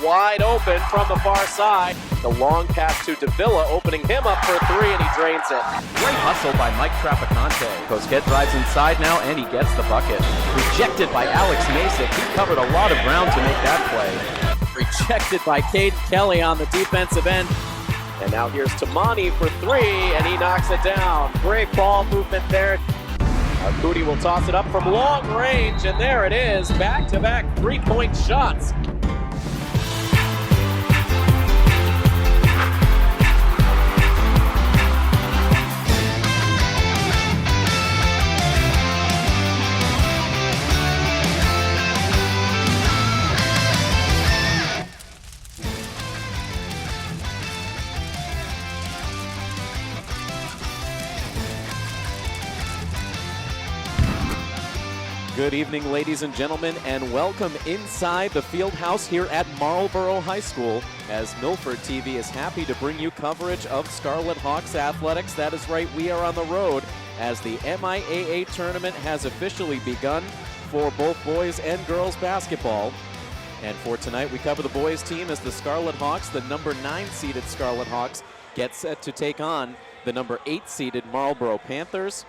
wide open from the far side. The long pass to Davila, opening him up for three, and he drains it. Great hustle by Mike Traficante. Cosquet drives inside now, and he gets the bucket. Rejected by Alex Masick. He covered a lot of ground to make that play. Rejected by Caden Kelly on the defensive end. And now here's Tamani for three, and he knocks it down. Great ball movement there. Coody will toss it up from long range, and there it is. Back-to-back three-point shots. Good evening, ladies and gentlemen, and welcome inside the field house here at Marlboro High School, as Milford TV is happy to bring you coverage of Scarlet Hawks athletics. That is right, we are on the road as the MIAA tournament has officially begun for both boys and girls basketball. And for tonight, we cover the boys team as the Scarlet Hawks, the number 9 seeded Scarlet Hawks, get set to take on the number 8 seeded Marlboro Panthers.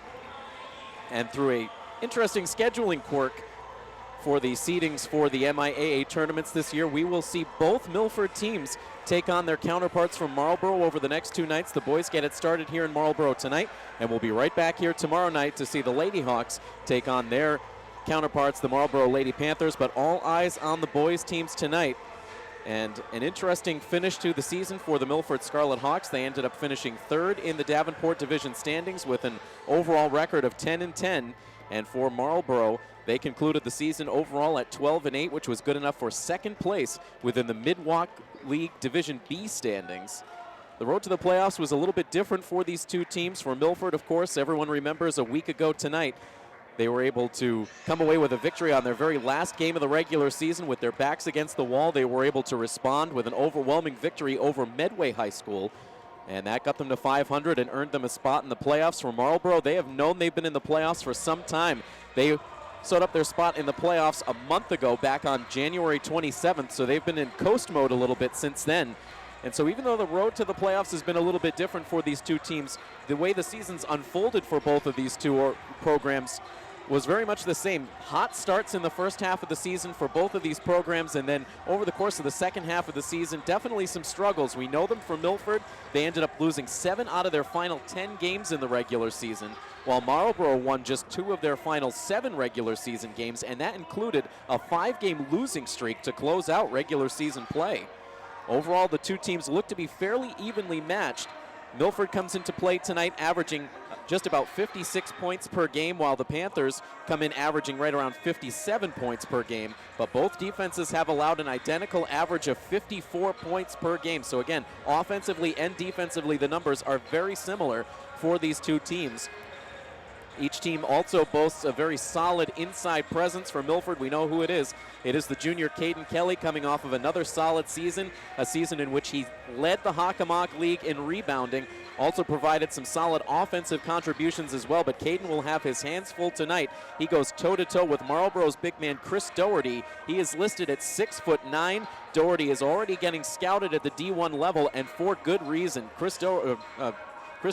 And through a interesting scheduling quirk for the seedings for the MIAA tournaments this year, we will see both Milford teams take on their counterparts from Marlboro over the next 2 nights. The boys get it started here in Marlboro tonight, and we'll be right back here tomorrow night to see the Lady Hawks take on their counterparts, the Marlboro Lady Panthers. But all eyes on the boys teams tonight. And an interesting finish to the season for the Milford Scarlet Hawks. They ended up finishing 3rd in the Davenport Division standings with an overall record of 10-10. And for Marlboro, they concluded the season overall at 12-8, which was good enough for 2nd place within the Mid-Wach League Division B standings. The road to the playoffs was a little bit different for these two teams. For Milford, of course, everyone remembers a week ago tonight, they were able to come away with a victory on their very last game of the regular season. With their backs against the wall, they were able to respond with an overwhelming victory over Mid-Wach High School. And that got them to 500 and earned them a spot in the playoffs. For Marlboro, they have known they've been in the playoffs for some time. They set up their spot in the playoffs a month ago, back on January 27th, so they've been in coast mode a little bit since then. And so even though the road to the playoffs has been a little bit different for these two teams, the way the season's unfolded for both of these two programs was very much the same. Hot starts in the first half of the season for both of these programs, and then over the course of the second half of the season, definitely some struggles. We know them from Milford. They ended up losing 7 out of their final 10 games in the regular season, while Marlboro won just 2 of their final 7 regular season games, and that included a 5-game losing streak to close out regular season play. Overall, the two teams look to be fairly evenly matched. Milford comes into play tonight averaging just about 56 points per game, while the Panthers come in averaging right around 57 points per game. But both defenses have allowed an identical average of 54 points per game. So again, offensively and defensively, the numbers are very similar for these two teams. Each team also boasts a very solid inside presence. For Milford, we know who it is. It is the junior Caden Kelly, coming off of another solid season, a season in which he led the Hockomock League in rebounding, also provided some solid offensive contributions as well. But Caden will have his hands full tonight. He goes toe-to-toe with Marlboro's big man Chris Doherty. He is listed at 6'9". Doherty is already getting scouted at the D1 level, and for good reason. Chris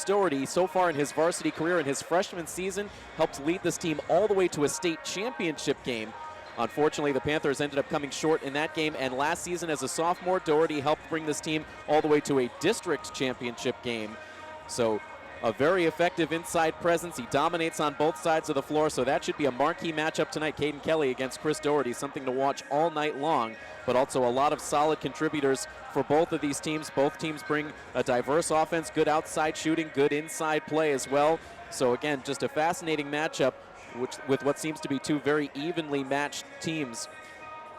Doherty, so far in his varsity career in his freshman season, helped lead this team all the way to a state championship game. Unfortunately, the Panthers ended up coming short in that game, and last season as a sophomore, Doherty helped bring this team all the way to a district championship game. So a very effective inside presence. He dominates on both sides of the floor, so that should be a marquee matchup tonight. Caden Kelly against Chris Doherty, something to watch all night long, but also a lot of solid contributors for both of these teams. Both teams bring a diverse offense, good outside shooting, good inside play as well. So again, just a fascinating matchup with what seems to be two very evenly matched teams.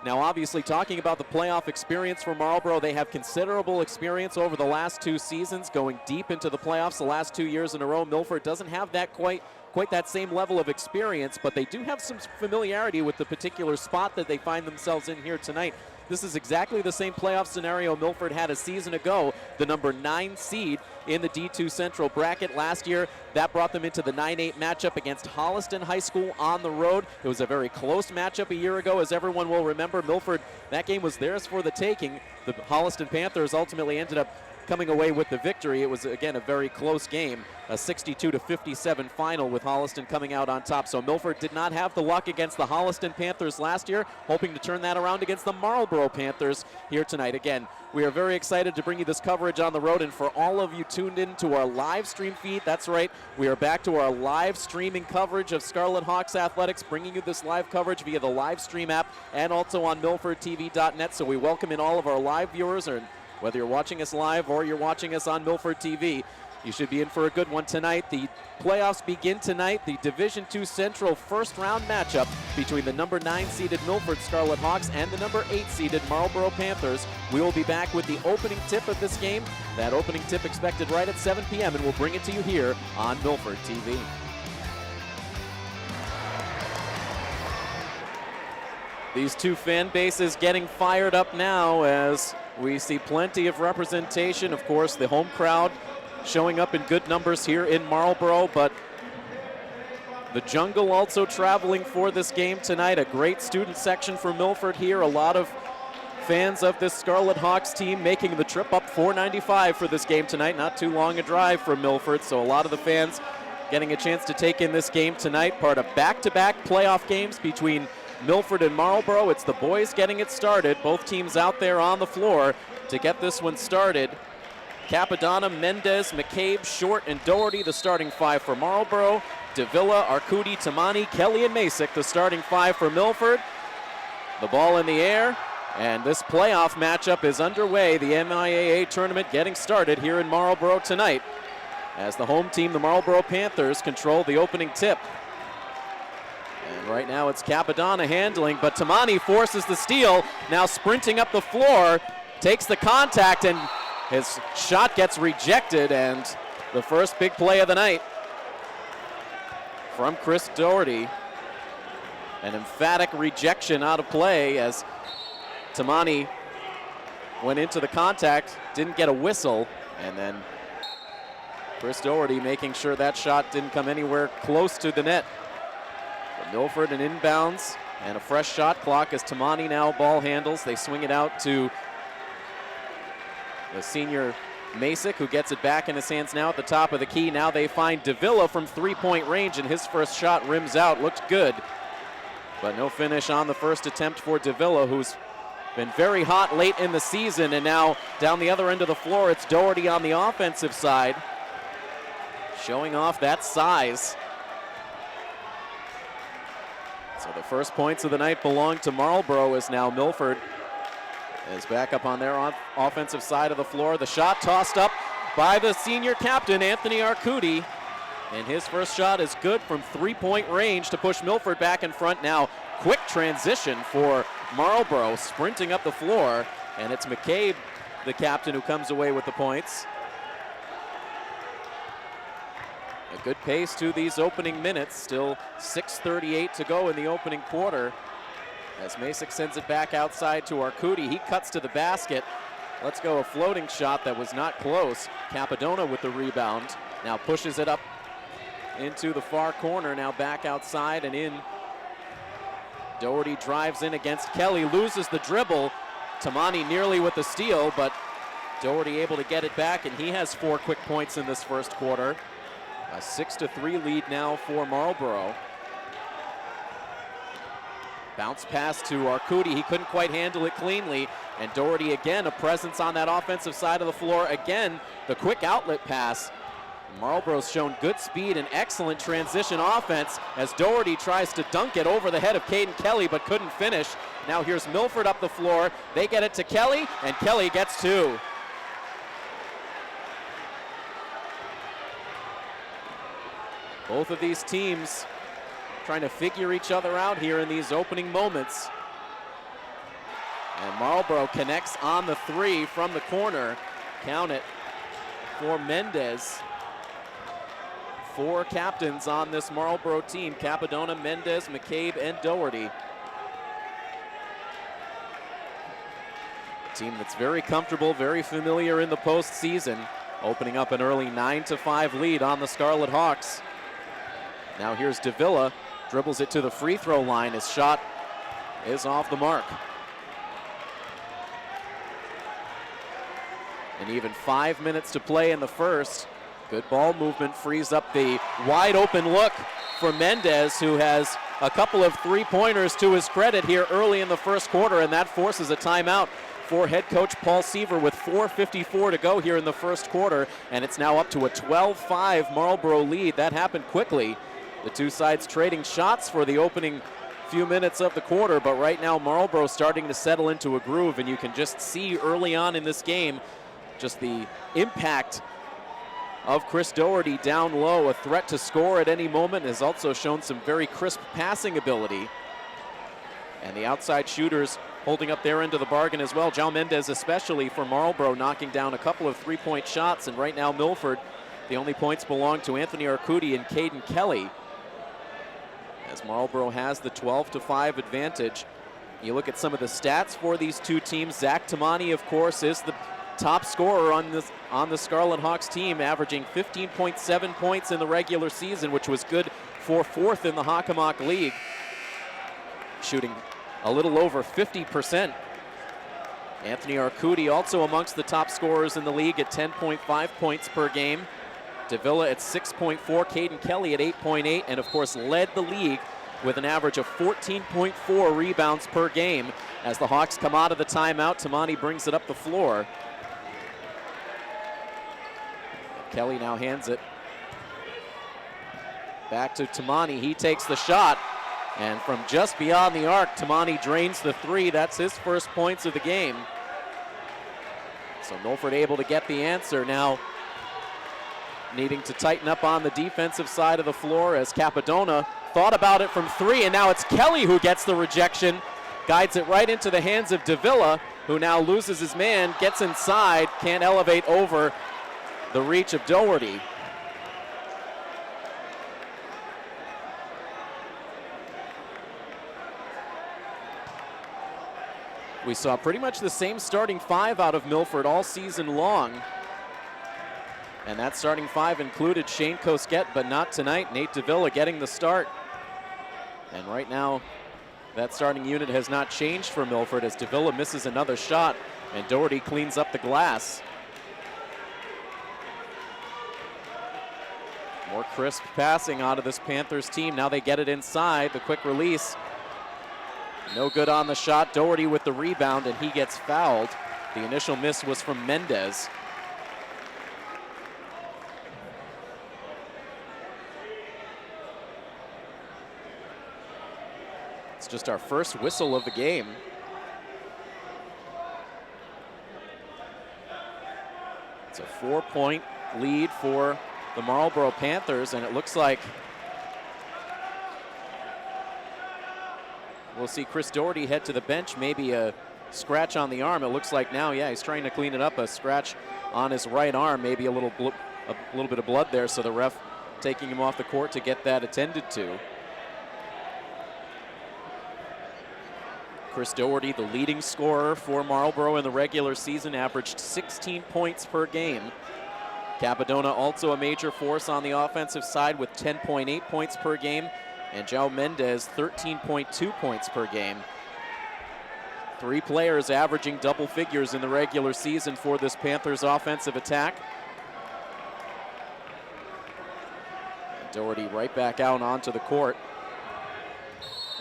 Now, obviously, talking about the playoff experience for Marlboro, they have considerable experience over the last 2 seasons, going deep into the playoffs the last 2 years in a row. Milford doesn't have that quite that same level of experience, but they do have some familiarity with the particular spot that they find themselves in here tonight. This is exactly the same playoff scenario Milford had a season ago. The number 9 seed in the D2 Central bracket. Last year, that brought them into the 9-8 matchup against Holliston High School on the road. It was a very close matchup a year ago, as everyone will remember. Milford, that game was theirs for the taking. The Holliston Panthers ultimately ended up coming away with the victory. It was, again, a very close game, a 62-57 final with Holliston coming out on top. So Milford did not have the luck against the Holliston Panthers last year, hoping to turn that around against the Marlboro Panthers here tonight. Again, we are very excited to bring you this coverage on the road, and for all of you tuned in to our live stream feed, that's right, we are back to our live streaming coverage of Scarlet Hawks athletics, bringing you this live coverage via the live stream app and also on milfordtv.net. So we welcome in all of our live viewers, or whether you're watching us live or you're watching us on Milford TV, you should be in for a good one tonight. The playoffs begin tonight. The Division II Central first round matchup between the number 9 seeded Milford Scarlet Hawks and the number 8 seeded Marlboro Panthers. We will be back with the opening tip of this game. That opening tip expected right at 7 p.m. and we'll bring it to you here on Milford TV. These two fan bases getting fired up now as we see plenty of representation. Of course, the home crowd showing up in good numbers here in Marlboro, but the Jungle also traveling for this game tonight. A great student section for Milford here. A lot of fans of this Scarlet Hawks team making the trip up 495 for this game tonight. Not too long a drive from Milford, so a lot of the fans getting a chance to take in this game tonight. Part of back-to-back playoff games between Milford and Marlboro. It's the boys getting it started. Both teams out there on the floor to get this one started. Capadonna, Mendez, McCabe, Short, and Doherty, the starting 5 for Marlboro. Davila, Arcudi, Tamani, Kelly, and Masick, the starting 5 for Milford. The ball in the air, and this playoff matchup is underway. The MIAA tournament getting started here in Marlboro tonight, as the home team, the Marlboro Panthers, control the opening tip. And right now it's Capadonna handling, but Tamani forces the steal. Now sprinting up the floor, takes the contact, and his shot gets rejected, and the first big play of the night from Chris Doherty. An emphatic rejection out of play as Tamani went into the contact, didn't get a whistle, and then Chris Doherty making sure that shot didn't come anywhere close to the net. But Milford an inbounds and a fresh shot clock as Tamani now ball handles. They swing it out to the senior Masick, who gets it back in his hands now at the top of the key. Now they find Davila from three-point range, and his first shot rims out. Looked good, but no finish on the first attempt for Davila, who's been very hot late in the season. And now down the other end of the floor, it's Doherty on the offensive side, showing off that size. So the first points of the night belong to Marlboro, as now Milford is back up on their offensive side of the floor. The shot tossed up by the senior captain, Anthony Arcudi. And his first shot is good from three-point range to push Milford back in front. Now, quick transition for Marlboro, sprinting up the floor. And it's McCabe, the captain, who comes away with the points. A good pace to these opening minutes. Still 6:38 to go in the opening quarter, as Masick sends it back outside to Arcudi. He cuts to the basket. Let's go, a floating shot that was not close. Capadonna with the rebound. Now pushes it up into the far corner. Now back outside and in. Doherty drives in against Kelly, loses the dribble. Tamani nearly with the steal, but Doherty able to get it back, and he has 4 quick points in this first quarter. A 6-3 lead now for Marlboro. Bounce pass to Arcudi. He couldn't quite handle it cleanly. And Doherty again, a presence on that offensive side of the floor. Again, the quick outlet pass. Marlboro's shown good speed and excellent transition offense as Doherty tries to dunk it over the head of Caden Kelly, but couldn't finish. Now here's Milford up the floor. They get it to Kelly, and Kelly gets 2. Both of these teams trying to figure each other out here in these opening moments. And Marlboro connects on the 3 from the corner. Count it for Mendez. 4 captains on this Marlboro team: Capadonna, Mendez, McCabe, and Doherty. A team that's very comfortable, very familiar in the postseason. opening up an early 9-5 lead on the Scarlet Hawks. Now here's Davila, dribbles it to the free throw line. His shot is off the mark. And even 5 minutes to play in the first. Good ball movement frees up the wide open look for Mendez, who has a couple of three-pointers to his credit here early in the first quarter, and that forces a timeout for head coach Paul Seaver with 4:54 to go here in the first quarter, and it's now up to a 12-5 Marlboro lead. That happened quickly. The two sides trading shots for the opening few minutes of the quarter, but right now Marlboro starting to settle into a groove, and you can just see early on in this game just the impact of Chris Doherty down low, a threat to score at any moment, has also shown some very crisp passing ability. And the outside shooters holding up their end of the bargain as well. João Mendes especially for Marlboro knocking down a couple of three-point shots, and right now Milford, the only points belong to Anthony Arcudi and Caden Kelly, as Marlboro has the 12-5 advantage. You look at some of the stats for these two teams. Zach Tamani, of course, is the top scorer on the Scarlet Hawks team, averaging 15.7 points in the regular season, which was good for fourth in the Hockomock League, shooting a little over 50%. Anthony Arcudi also amongst the top scorers in the league at 10.5 points per game. Davila at 6.4, Caden Kelly at 8.8, and of course led the league with an average of 14.4 rebounds per game. As the Hawks come out of the timeout, Tamani brings it up the floor. Kelly now hands it back to Tamani. He takes the shot, and from just beyond the arc, Tamani drains the three. That's his first points of the game. So Milford able to get the answer. Now needing to tighten up on the defensive side of the floor, as Capadona thought about it from three, and now it's Kelly who gets the rejection. Guides it right into the hands of Davila, who now loses his man, gets inside, can't elevate over the reach of Doherty. We saw pretty much the same starting five out of Milford all season long. And that starting five included Shane Cosquet, but not tonight. Nate Davila getting the start. And right now, that starting unit has not changed for Milford, as Davila misses another shot and Doherty cleans up the glass. More crisp passing out of this Panthers team. Now they get it inside, the quick release. No good on the shot. Doherty with the rebound, and he gets fouled. The initial miss was from Mendez. It's just our first whistle of the game. It's a 4-point lead for the Marlboro Panthers, and it looks like we'll see Chris Doherty head to the bench, maybe a scratch on the arm. It looks like now, yeah, he's trying to clean it up, a scratch on his right arm, maybe a little bit of blood there, so the ref taking him off the court to get that attended to. Chris Doherty, the leading scorer for Marlboro in the regular season, averaged 16 points per game. Capadona also a major force on the offensive side with 10.8 points per game, and João Mendes 13.2 points per game. Three players averaging double figures in the regular season for this Panthers offensive attack. And Doherty right back out onto the court,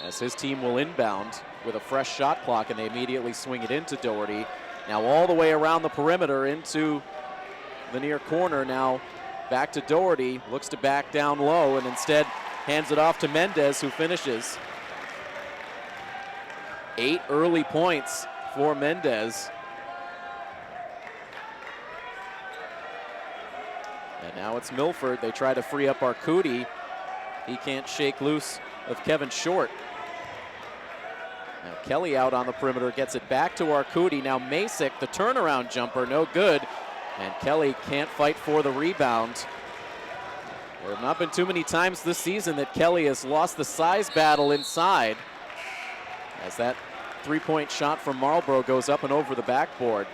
as his team will inbound with a fresh shot clock, and they immediately swing it into Doherty. Now all the way around the perimeter into the near corner. Now back to Doherty, looks to back down low, and instead hands it off to Mendez, who finishes. 8 early points for Mendez. And now it's Milford. They try to free up Arcudi. He can't shake loose of Kevin Short. Now Kelly out on the perimeter, gets it back to Arcudi. Now Masick, the turnaround jumper, no good. And Kelly can't fight for the rebound. There have not been too many times this season that Kelly has lost the size battle inside, as that three-point shot from Marlboro goes up and over the backboard.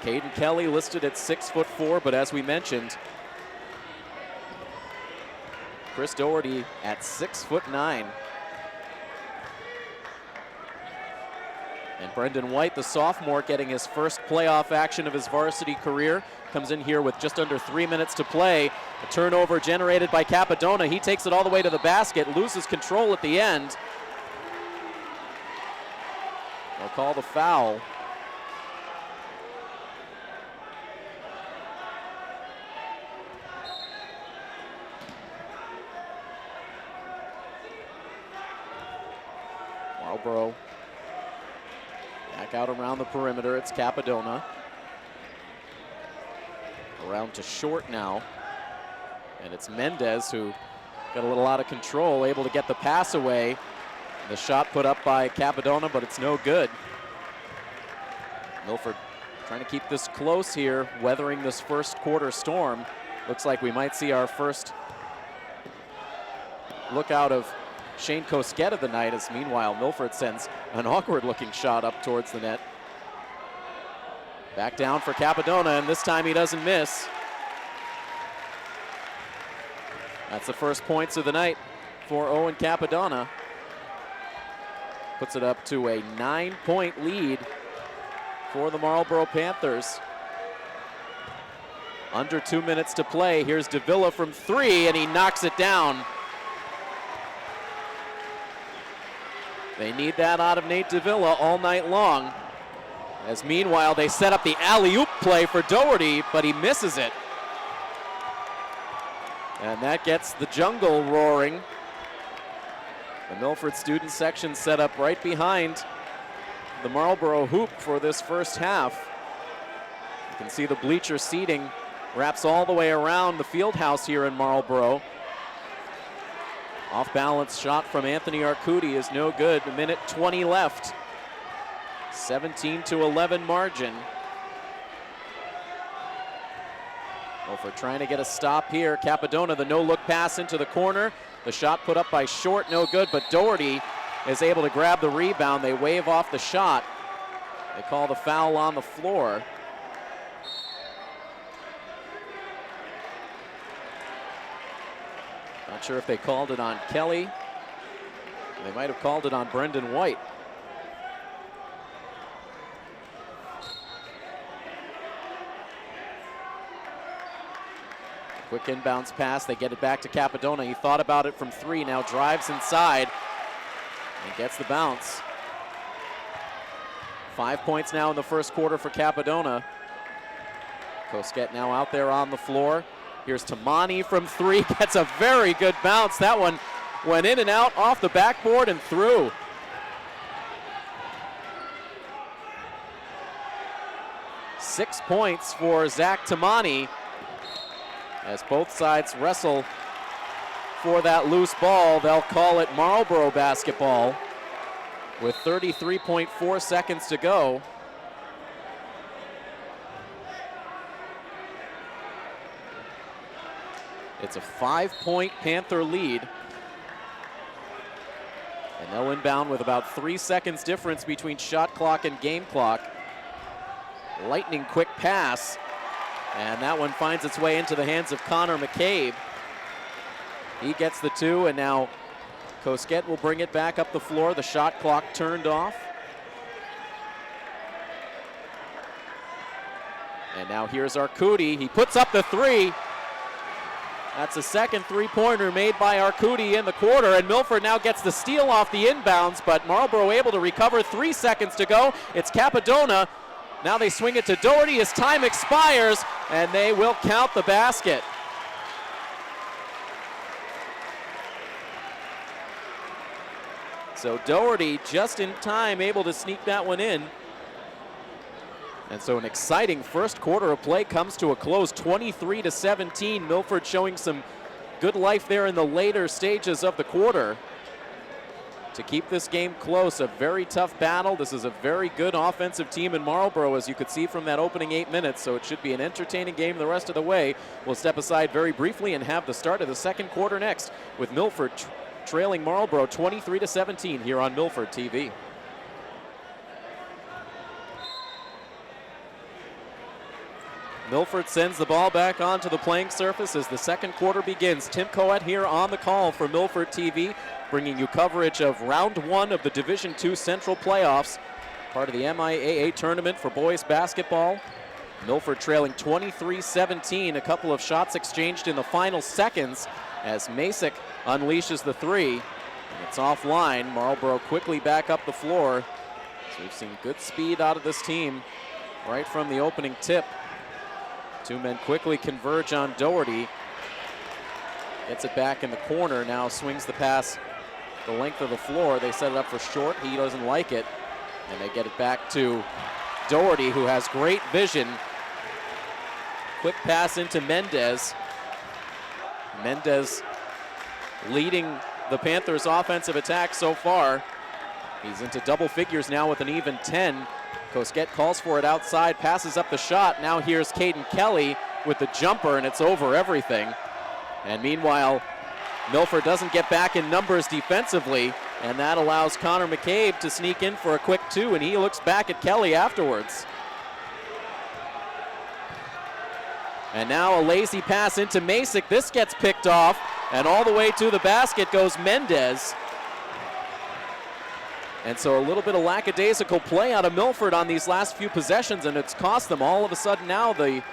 Caden Kelly listed at 6'4", but as we mentioned, Chris Doherty at 6'9". And Brendan White, the sophomore, getting his first playoff action of his varsity career, comes in here with just under 3 minutes to play. A turnover generated by Capadona. He takes it all the way to the basket, loses control at the end. They'll call the foul. Marlboro back out around the perimeter. It's Capadona. Around to Short now. And it's Mendez who got a little out of control, able to get the pass away. The shot put up by Capadona, but it's no good. Milford trying to keep this close here, weathering this first quarter storm. Looks like we might see our first look out of Shane Cosquet of the night, as meanwhile Milford sends an awkward looking shot up towards the net. Back down for Capadona, and this time he doesn't miss. That's the first points of the night for Owen Capadona. Puts it up to a 9-point lead for the Marlboro Panthers. Under 2 minutes to play. Here's Davila from 3, and he knocks it down. They need that out of Nate Davila all night long. As meanwhile, they set up the alley-oop play for Doherty, but he misses it. And that gets the jungle roaring. The Milford student section set up right behind the Marlboro hoop for this first half. You can see the bleacher seating wraps all the way around the field house here in Marlboro. Off-balance shot from Anthony Arcudi is no good. A minute 20 left. 17-11 margin. Milford trying to get a stop here. Capadona, the no-look pass into the corner. The shot put up by Short, no good, but Doherty is able to grab the rebound. They wave off the shot. They call the foul on the floor. Not sure if they called it on Kelly. They might have called it on Brendan White. Quick inbounds pass, they get it back to Capadona. He thought about it from 3, now drives inside and gets the bounce. 5 points now in the first quarter for Capadona. Cosquet now out there on the floor. Here's Tamani from 3, gets a very good bounce. That one went in and out off the backboard and through. Six points for Zach Tamani as both sides wrestle for that loose ball. They'll call it Marlboro basketball with 33.4 seconds to go. It's a 5-point Panther lead. And they'll inbound with about 3 seconds difference between shot clock and game clock. Lightning quick pass. And that one finds its way into the hands of Connor McCabe. He gets the 2, and now Cosquet will bring it back up the floor. The shot clock turned off. And now here's Arcudi. He puts up the 3. That's a second three-pointer made by Arcudi in the quarter, and Milford now gets the steal off the inbounds, but Marlboro able to recover. 3 seconds to go. It's Capadona. Now they swing it to Doherty as time expires, and they will count the basket. So Doherty just in time able to sneak that one in. And so an exciting first quarter of play comes to a close, 23-17. Milford showing some good life there in the later stages of the quarter to keep this game close. A very tough battle. This is a very good offensive team in Marlboro, as you could see from that opening 8 minutes, so it should be an entertaining game the rest of the way. We'll step aside very briefly and have the start of the second quarter next, with Milford trailing Marlboro 23-17 here on Milford TV. Milford sends the ball back onto the playing surface as the second quarter begins. Tim Coet here on the call for Milford TV, bringing you coverage of round one of the Division II Central Playoffs, part of the MIAA tournament for boys basketball. Milford trailing 23-17, a couple of shots exchanged in the final seconds as Masick unleashes the three. And it's offline. Marlboro quickly back up the floor. So we've seen good speed out of this team right from the opening tip. Two men quickly converge on Doherty. Gets it back in the corner, now swings the pass the length of the floor. They set it up for short, he doesn't like it. And they get it back to Doherty, who has great vision. Quick pass into Mendez. Mendez leading the Panthers' offensive attack so far. He's into double figures now with an even 10. Cosquet calls for it outside, passes up the shot. Now here's Caden Kelly with the jumper, and it's over everything. And meanwhile, Milford doesn't get back in numbers defensively, and that allows Connor McCabe to sneak in for a quick two, and he looks back at Kelly afterwards. And now a lazy pass into Masick. This gets picked off, and all the way to the basket goes Mendez. And so a little bit of lackadaisical play out of Milford on these last few possessions, and it's cost them all of a sudden now the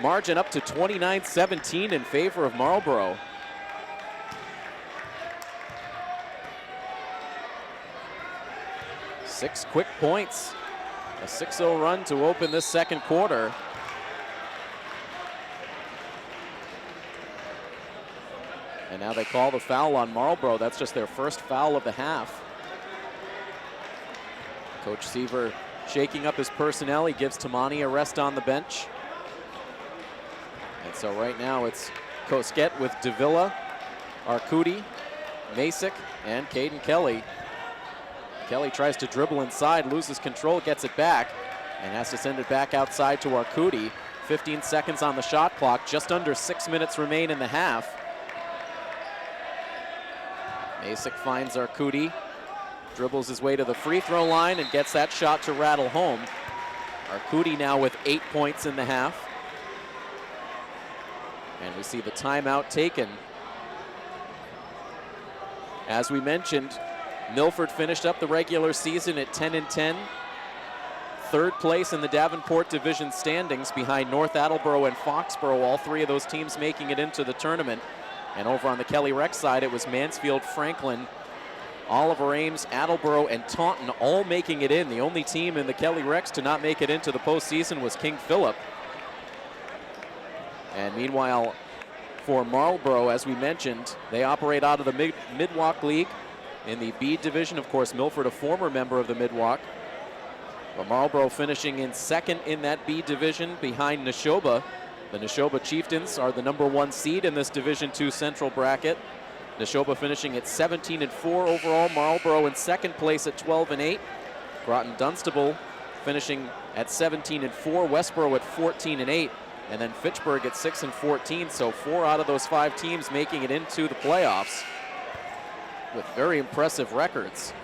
margin up to 29-17 in favor of Marlboro. Six quick points, a 6-0 run to open this second quarter. And now they call the foul on Marlboro. That's just their first foul of the half. Coach Seaver shaking up his personnel. He gives Tamani a rest on the bench. And so right now it's Cosquet with Davila, Arcudi, Masick, and Caden Kelly. Kelly tries to dribble inside, loses control, gets it back, and has to send it back outside to Arcudi. 15 seconds on the shot clock, just under 6 minutes remain in the half. Masick finds Arcudi, dribbles his way to the free throw line and gets that shot to rattle home. Arcudi now with 8 points in the half. And we see the timeout taken. As we mentioned, Milford finished up the regular season at 10-10. Third place in the Davenport Division standings behind North Attleboro and Foxborough, all three of those teams making it into the tournament. And over on the Kelly Rec side, it was Mansfield, Franklin, Oliver Ames, Attleboro, and Taunton all making it in. The only team in the Kelly Recs to not make it into the postseason was King Philip. And meanwhile, for Marlboro, as we mentioned, they operate out of the Mid-Wach League in the B division. Of course, Milford, a former member of the Mid-Wach. But Marlboro finishing in second in that B division behind Neshoba. The Neshoba Chieftains are the #1 seed in this Division II Central bracket. Neshoba finishing at 17-4 overall. Marlboro in second place at 12-8. Groton Dunstable finishing at 17-4. Westboro at 14-8. And then Fitchburg at 6-14. So 4 out of those 5 teams making it into the playoffs with very impressive records.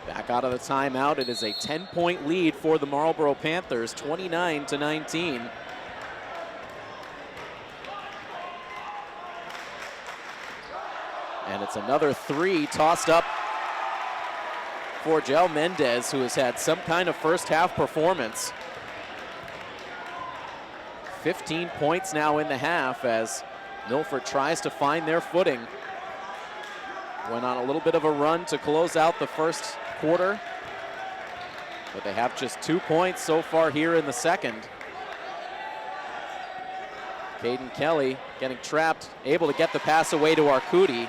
Back out of the timeout, it is a 10-point lead for the Marlboro Panthers, 29-19. And it's another three tossed up for Jel Mendez, who has had some kind of first half performance. 15 points now in the half as Milford tries to find their footing. Went on a little bit of a run to close out the first quarter, but they have just 2 points so far here in the second. Caden Kelly getting trapped, able to get the pass away to Arcudi.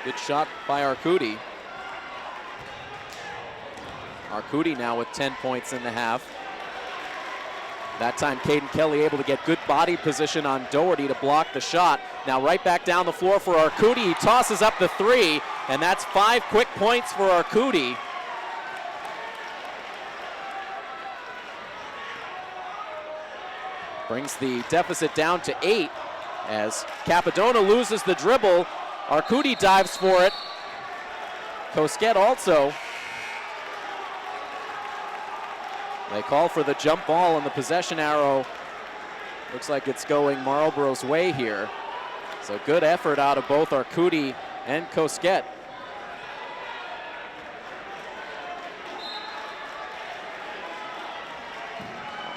Good shot by Arcudi. Arcudi now with 10 points in the half. That time Caden Kelly able to get good body position on Doherty to block the shot. Now right back down the floor for Arcudi. He tosses up the three, and that's 5 quick points for Arcudi. Brings the deficit down to 8 as Capadona loses the dribble. Arcudi dives for it. Cosquet also They call for the jump ball, and the possession arrow looks like it's going Marlboro's way here. So good effort out of both Arcudi and Cosquet.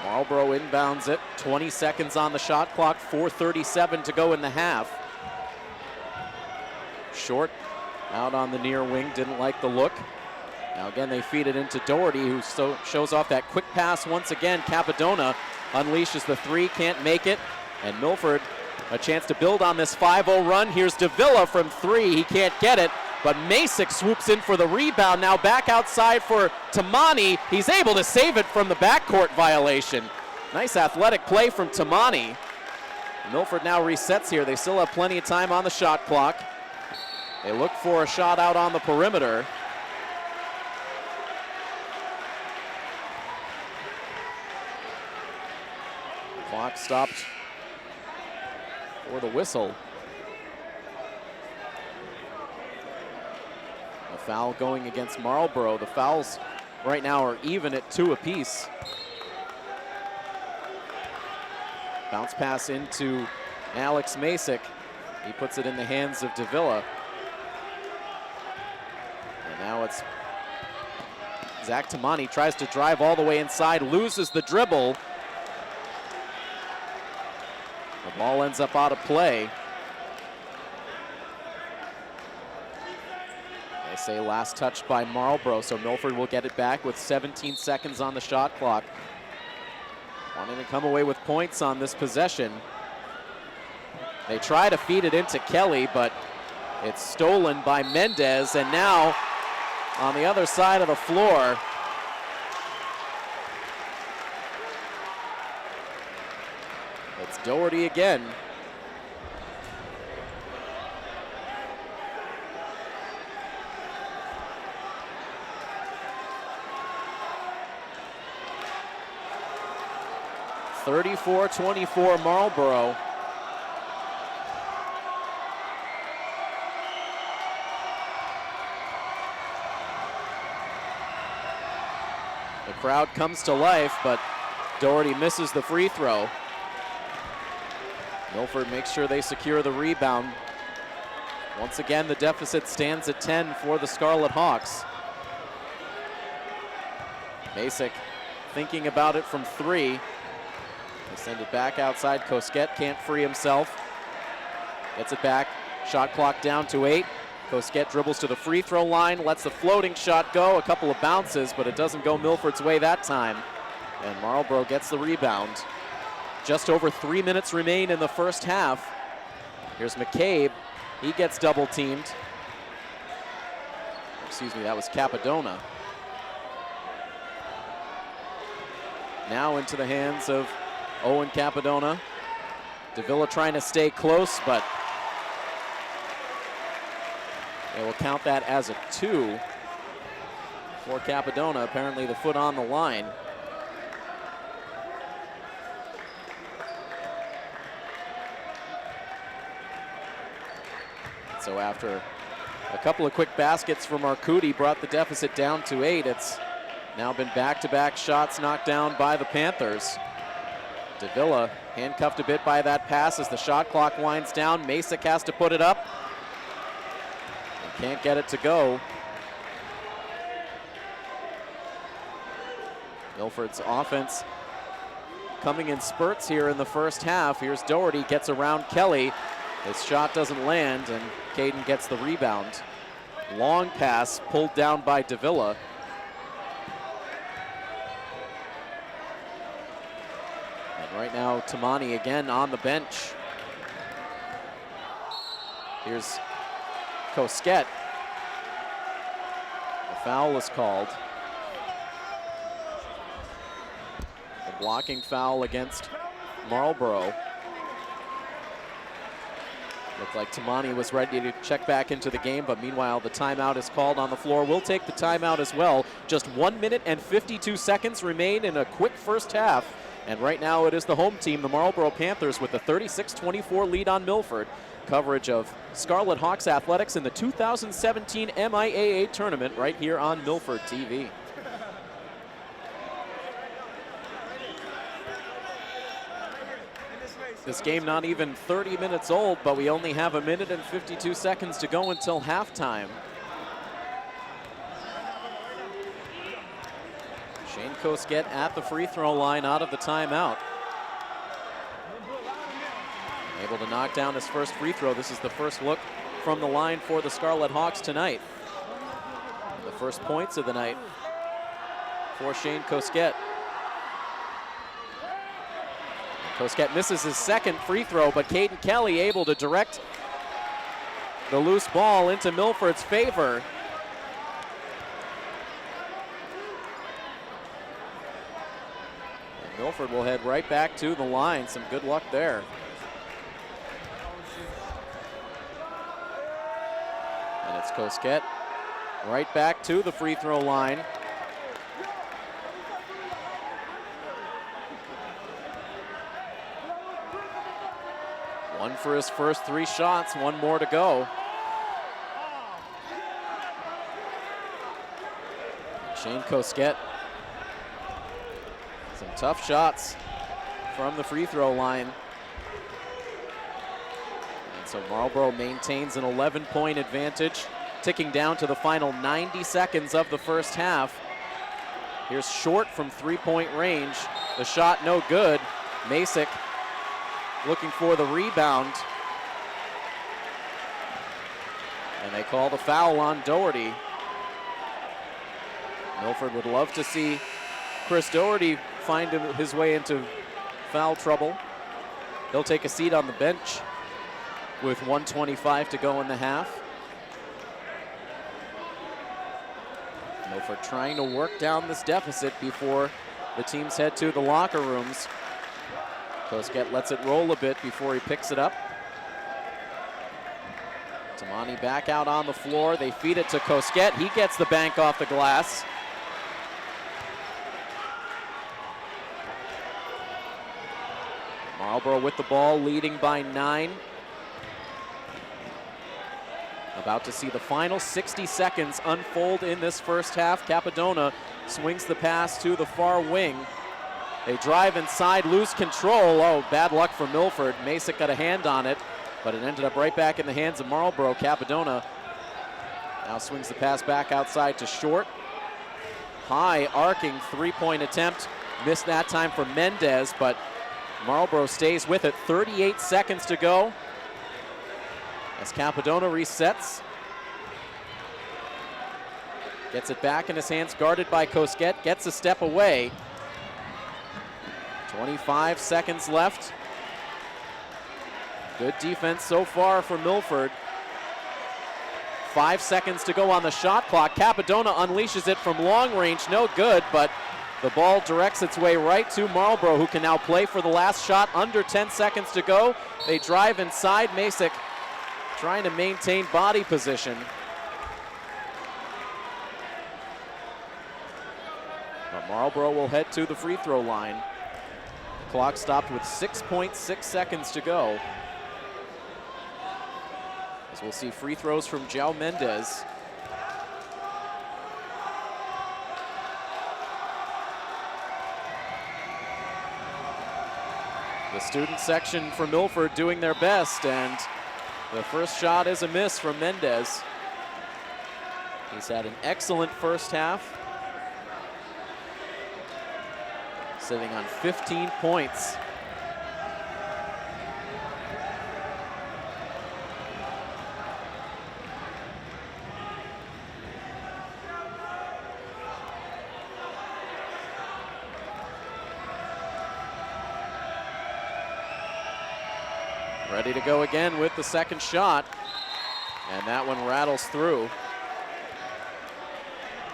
Marlboro inbounds it, 20 seconds on the shot clock, 4:37 to go in the half. Short out on the near wing, didn't like the look. Now again, they feed it into Doherty, who shows off that quick pass once again. Cappadona unleashes the three, can't make it. And Milford, a chance to build on this 5-0 run. Here's Davila from three, he can't get it, but Masick swoops in for the rebound. Now back outside for Tamani. He's able to save it from the backcourt violation. Nice athletic play from Tamani. Milford now resets here. They still have plenty of time on the shot clock. They look for a shot out on the perimeter. Clock stopped for the whistle. A foul going against Marlboro. The fouls right now are even at 2 apiece. Bounce pass into Alex Masick. He puts it in the hands of Davila. And now it's Zach Tamani, tries to drive all the way inside, loses the dribble. The ball ends up out of play. They say last touch by Marlboro, so Milford will get it back with 17 seconds on the shot clock. Wanting to come away with points on this possession. They try to feed it into Kelly, but it's stolen by Mendez, and now on the other side of the floor, it's Doherty again. (34-24) Marlboro. The crowd comes to life, but Doherty misses the free throw. Milford makes sure they secure the rebound. Once again, the deficit stands at 10 for the Scarlet Hawks. Masick thinking about it from three. They send it back outside. Cosquet can't free himself. Gets it back. Shot clock down to 8. Cosquet dribbles to the free throw line, lets the floating shot go. A couple of bounces, but it doesn't go Milford's way that time. And Marlboro gets the rebound. Just over 3 minutes remain in the first half. Here's McCabe. He gets double teamed. Excuse me, that was Cappadona. Now into the hands of Owen Cappadona. Davila trying to stay close, but they will count that as a 2 for Cappadona. Apparently the foot on the line. So after a couple of quick baskets from Arcudi brought the deficit down to 8, it's now been back-to-back shots knocked down by the Panthers. Davila handcuffed a bit by that pass as the shot clock winds down. Masick has to put it up. Can't get it to go. Milford's offense coming in spurts here in the first half. Here's Doherty, gets around Kelly. His shot doesn't land, and Caden gets the rebound. Long pass pulled down by Davila. And right now, Tamani again on the bench. Here's Cosquet. A foul is called. A blocking foul against Marlboro. Looked like Tamani was ready to check back into the game, but meanwhile the timeout is called on the floor. We'll take the timeout as well. Just 1 minute and 52 seconds remain in a quick first half. And right now it is the home team, the Marlboro Panthers, with a 36-24 lead on Milford. Coverage of Scarlet Hawks athletics in the 2017 MIAA tournament right here on Milford TV. This game not even 30 minutes old, but we only have 1 minute and 52 seconds to go until halftime. Shane Kosket at the free throw line out of the timeout. Able to knock down his first free throw. This is the first look from the line for the Scarlet Hawks tonight. The first points of the night for Shane Kosket. Kosket misses his second free throw, but Caden Kelly able to direct the loose ball into Milford's favor. And Milford will head right back to the line. Some good luck there. And it's Kosket right back to the free throw line. One for his first 3 shots, 1 more to go. Shane Kosket. Some tough shots from the free throw line. And so Marlboro maintains an 11-point advantage, ticking down to the final 90 seconds of the first half. Here's Short from 3-point range. The shot no good. Masick looking for the rebound. And they call the foul on Doherty. Milford would love to see Chris Doherty find his way into foul trouble. He'll take a seat on the bench with 1:25 to go in the half. Milford trying to work down this deficit before the teams head to the locker rooms. Kosket lets it roll a bit before he picks it up. Tamani back out on the floor. They feed it to Kosket. He gets the bank off the glass. Marlboro with the ball, leading by 9. About to see the final 60 seconds unfold in this first half. Capadona swings the pass to the far wing. They drive inside, lose control. Oh, bad luck for Milford. Masick got a hand on it, but it ended up right back in the hands of Marlboro. Capadona now swings the pass back outside to Short. High arcing 3-point attempt. Missed that time for Mendez, but Marlboro stays with it. 38 seconds to go as Capadona resets. Gets it back in his hands, guarded by Kosket. Gets a step away. 25 seconds left. Good defense so far for Milford. 5 seconds to go on the shot clock. Capadona unleashes it from long range, no good, but the ball directs its way right to Marlboro, who can now play for the last shot. Under 10 seconds to go. They drive inside. Masick trying to maintain body position. But Marlboro will head to the free throw line. Clock stopped with 6.6 seconds to go. As we'll see free throws from João Mendez. The student section for Milford doing their best, and the first shot is a miss from Mendez. He's had an excellent first half, sitting on 15 points. Ready to go again with the second shot, and that one rattles through.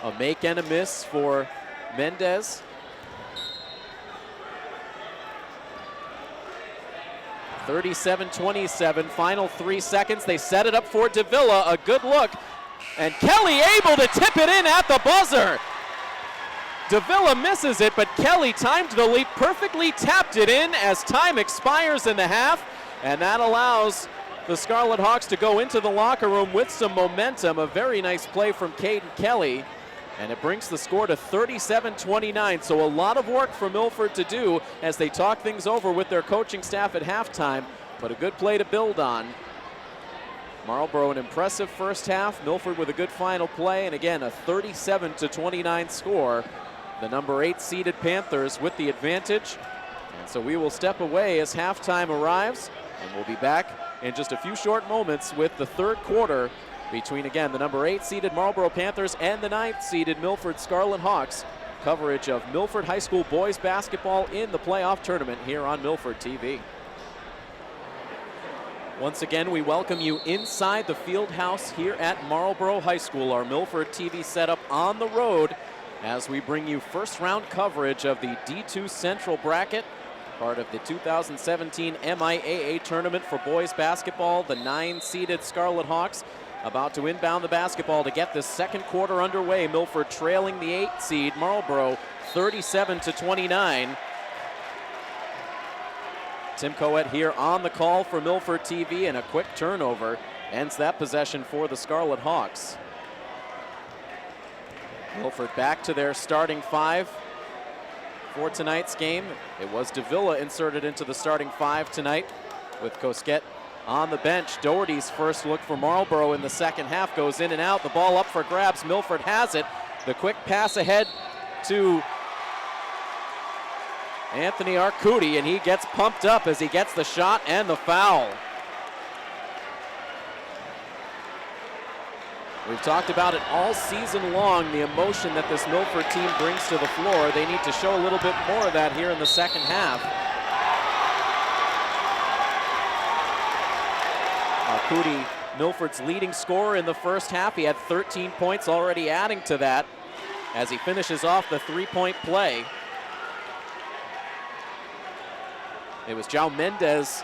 A make and a miss for Mendez. 37-27, final 3 seconds. They set it up for Davila, a good look, and Kelly able to tip it in at the buzzer. Davila misses it, but Kelly timed the leap perfectly, tapped it in as time expires in the half, and that allows the Scarlet Hawks to go into the locker room with some momentum. A very nice play from Caden Kelly. And it brings the score to 37-29. So a lot of work for Milford to do as they talk things over with their coaching staff at halftime, but a good play to build on. Marlboro an impressive first half, Milford with a good final play, and again a 37-29 score. The number 8 seeded Panthers with the advantage. And so we will step away as halftime arrives, and we'll be back in just a few short moments with the third quarter between, again, the number 8 seeded Marlboro Panthers and the 9th seeded Milford Scarlet Hawks. Coverage of Milford High School boys basketball in the playoff tournament here on Milford TV. Once again, we welcome you inside the field house here at Marlboro High School, our Milford TV setup on the road, as we bring you first round coverage of the D2 Central bracket, part of the 2017 MIAA tournament for boys basketball. The 9 seeded Scarlet Hawks about to inbound the basketball to get this second quarter underway. Milford trailing the 8 seed Marlboro 37-29. Tim Coet here on the call for Milford TV, and a quick turnover ends that possession for the Scarlet Hawks. Milford back to their starting 5 for tonight's game. It was Davila inserted into the starting 5 tonight with Cosquet on the bench. Doherty's first look for Marlboro in the second half goes in and out. The ball up for grabs. Milford has it. The quick pass ahead to Anthony Arcudi, and he gets pumped up as he gets the shot and the foul. We've talked about it all season long, the emotion that this Milford team brings to the floor. They need to show a little bit more of that here in the second half. Arcudi, Milford's leading scorer in the first half. He had 13 points, already adding to that as he finishes off the three-point play. It was João Mendez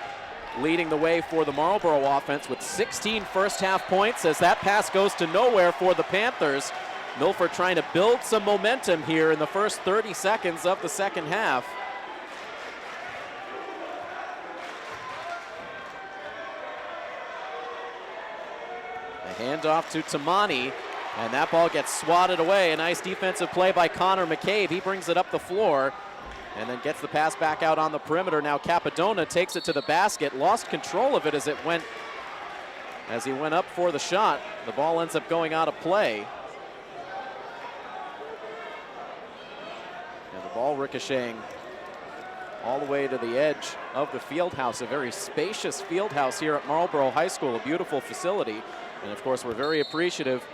leading the way for the Marlboro offense with 16 first half points as that pass goes to nowhere for the Panthers. Milford trying to build some momentum here in the first 30 seconds of the second half. A handoff to Tamani, and that ball gets swatted away. A nice defensive play by Connor McCabe. He brings it up the floor and then gets the pass back out on the perimeter. Now Capadona takes it to the basket, lost control of it as he went up for the shot. The ball ends up going out of play. And the ball ricocheting all the way to the edge of the field house, a very spacious field house here at Marlboro High School, a beautiful facility. And of course, we're very appreciative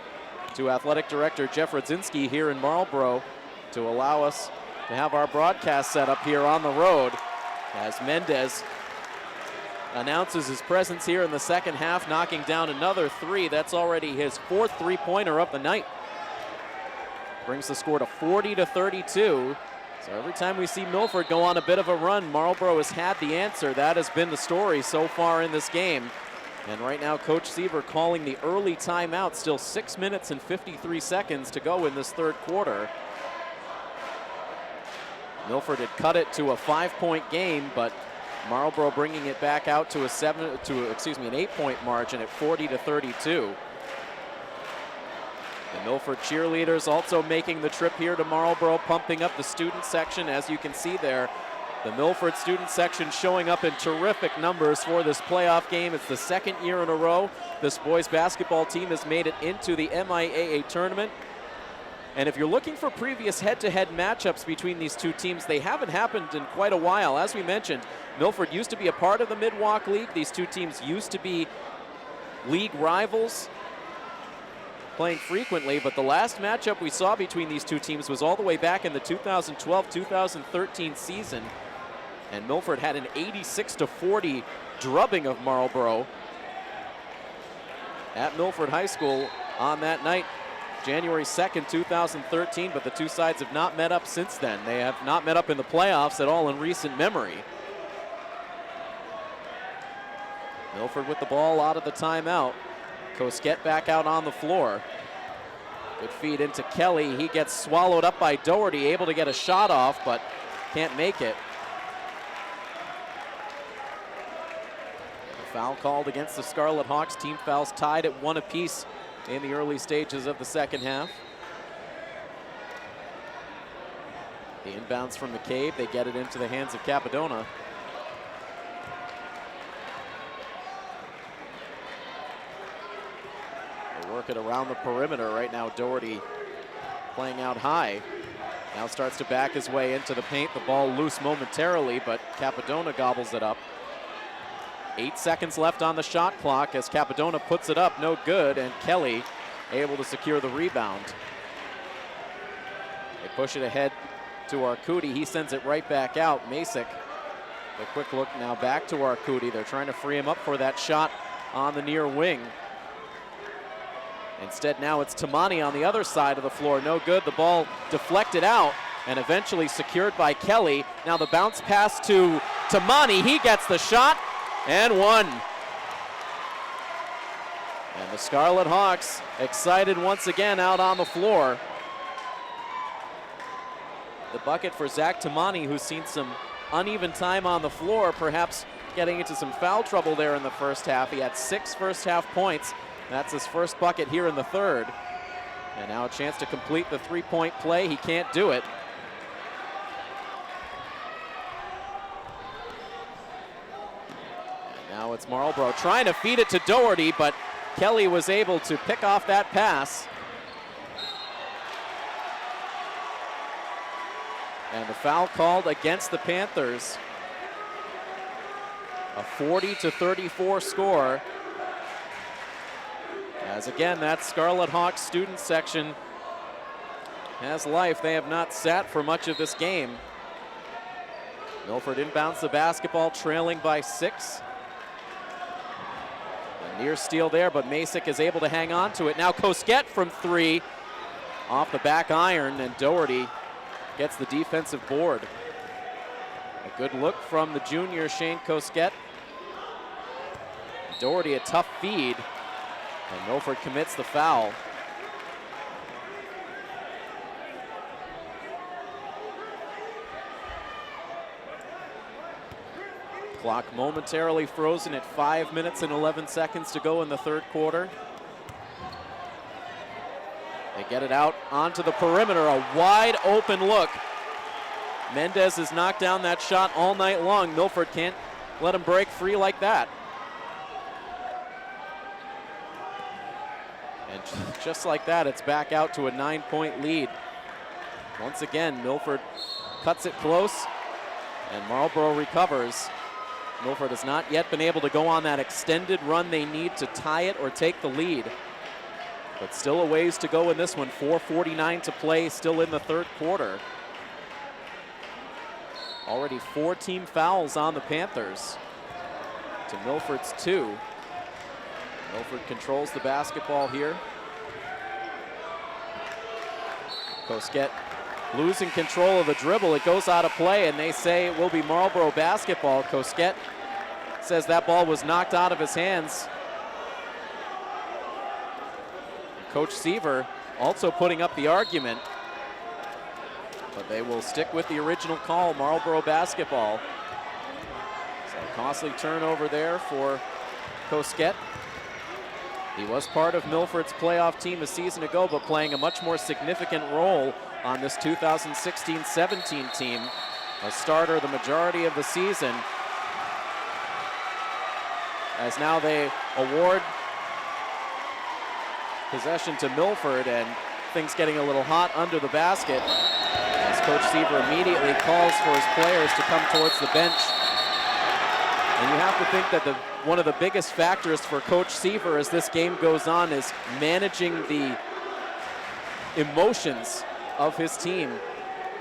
to Athletic Director Jeff Radzinski here in Marlboro to allow us to have our broadcast set up here on the road as Mendez announces his presence here in the second half, knocking down another 3. That's already his 4th three-pointer of the night. Brings the score to 40-32. So every time we see Milford go on a bit of a run, Marlboro has had the answer. That has been the story so far in this game. And right now, Coach Seaver calling the early timeout. Still 6 minutes and 53 seconds to go in this third quarter. Milford had cut it to a 5-point game, but Marlboro bringing it back out to an 8-point margin at 40-32. The Milford cheerleaders also making the trip here to Marlboro, pumping up the student section. As you can see there, the Milford student section showing up in terrific numbers for this playoff game. It's the second year in a row this boys basketball team has made it into the MIAA tournament. And if you're looking for previous head-to-head matchups between these two teams, they haven't happened in quite a while. As we mentioned, Milford used to be a part of the Mid-Wach League. These two teams used to be league rivals, playing frequently, but the last matchup we saw between these two teams was all the way back in the 2012-2013 season, and Milford had an 86-40 drubbing of Marlboro at Milford High School on that night, January 2nd, 2013, but the two sides have not met up since then. They have not met up in the playoffs at all in recent memory. Milford with the ball out of the timeout. Cosquet back out on the floor. Good feed into Kelly. He gets swallowed up by Doherty, able to get a shot off, but can't make it. A foul called against the Scarlet Hawks. Team fouls tied at 1 apiece in the early stages of the second half. The inbounds from McCabe, they get it into the hands of Capadona. They work it around the perimeter. Right now, Doherty playing out high. Now starts to back his way into the paint. The ball loose momentarily, but Capadona gobbles it up. 8 seconds left on the shot clock as Capadona puts it up, no good, and Kelly able to secure the rebound. They push it ahead to Arcudi. He sends it right back out. Masick, a quick look now back to Arcudi. They're trying to free him up for that shot on the near wing. Instead, now it's Tamani on the other side of the floor. No good. The ball deflected out and eventually secured by Kelly. Now the bounce pass to Tamani. He gets the shot and one. And the Scarlet Hawks excited once again out on the floor. The bucket for Zach Tamani, who's seen some uneven time on the floor, perhaps getting into some foul trouble there in the first half. He had 6 first-half points. That's his first bucket here in the third. And now a chance to complete the three-point play. He can't do it. And now it's Marlboro trying to feed it to Doherty, but Kelly was able to pick off that pass. And the foul called against the Panthers. A 40-34 score. As again, that Scarlet Hawks student section has life. They have not sat for much of this game. Milford inbounds the basketball, trailing by 6. A near steal there, but Masick is able to hang on to it. Now Kosket from 3, off the back iron, and Doherty gets the defensive board. A good look from the junior, Shane Kosket. Doherty, a tough feed. And Milford commits the foul. Clock momentarily frozen at 5 minutes and 11 seconds to go in the third quarter. They get it out onto the perimeter, a wide open look. Mendez has knocked down that shot all night long. Milford can't let him break free like that. And just like that, it's back out to a 9-point lead. Once again, Milford cuts it close, and Marlboro recovers. Milford has not yet been able to go on that extended run they need to tie it or take the lead. But still a ways to go in this one. 4:49 to play, still in the third quarter. Already 4 team fouls on the Panthers to Milford's 2. Milford controls the basketball here. Kosket losing control of the dribble. It goes out of play, and they say it will be Marlboro basketball. Kosket says that ball was knocked out of his hands. Coach Seaver also putting up the argument, but they will stick with the original call, Marlboro basketball. So a costly turnover there for Kosket. He was part of Milford's playoff team a season ago, but playing a much more significant role on this 2016-17 team. A starter the majority of the season, as now they award possession to Milford, and things getting a little hot under the basket as Coach Seaver immediately calls for his players to come towards the bench. And you have to think that one of the biggest factors for Coach Seaver as this game goes on is managing the emotions of his team,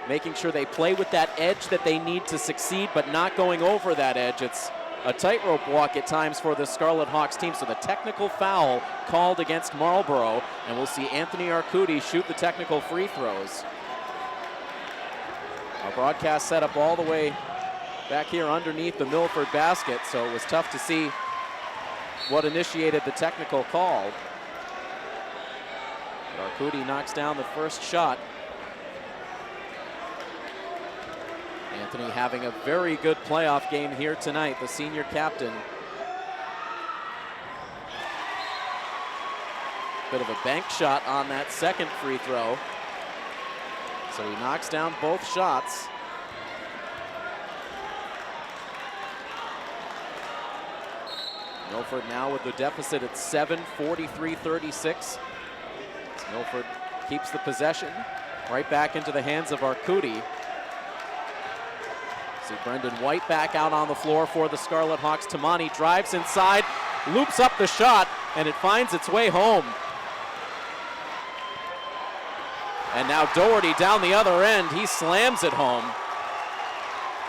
making sure they play with that edge that they need to succeed, but not going over that edge. It's a tightrope walk at times for the Scarlet Hawks team. So the technical foul called against Marlboro, and we'll see Anthony Arcudi shoot the technical free throws. Our broadcast set up all the way back here underneath the Milford basket, so it was tough to see what initiated the technical call. But Arcudi knocks down the first shot. Anthony having a very good playoff game here tonight, the senior captain. Bit of a bank shot on that second free throw. So he knocks down both shots. Milford now with the deficit at 7, 43-36. Milford keeps the possession right back into the hands of Arcudi. See Brendan White back out on the floor for the Scarlet Hawks. Tamani drives inside, loops up the shot, and it finds its way home. And now Doherty down the other end, he slams it home.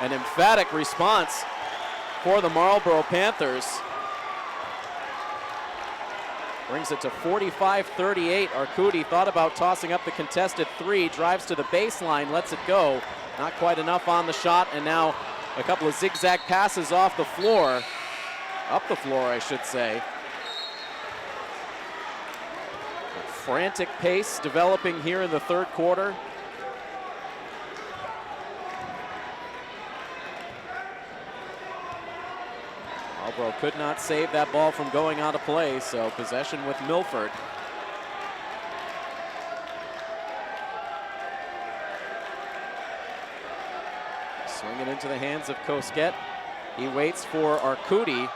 An emphatic response for the Marlboro Panthers. Brings it to 45-38. Arcudi thought about tossing up the contested three, drives to the baseline, lets it go. Not quite enough on the shot, and now a couple of zigzag passes off the floor. Up the floor, I should say. A frantic pace developing here in the third quarter. Marlboro could not save that ball from going out of play, so possession with Milford. Swing it into the hands of Cosquet. He waits for Arcudi,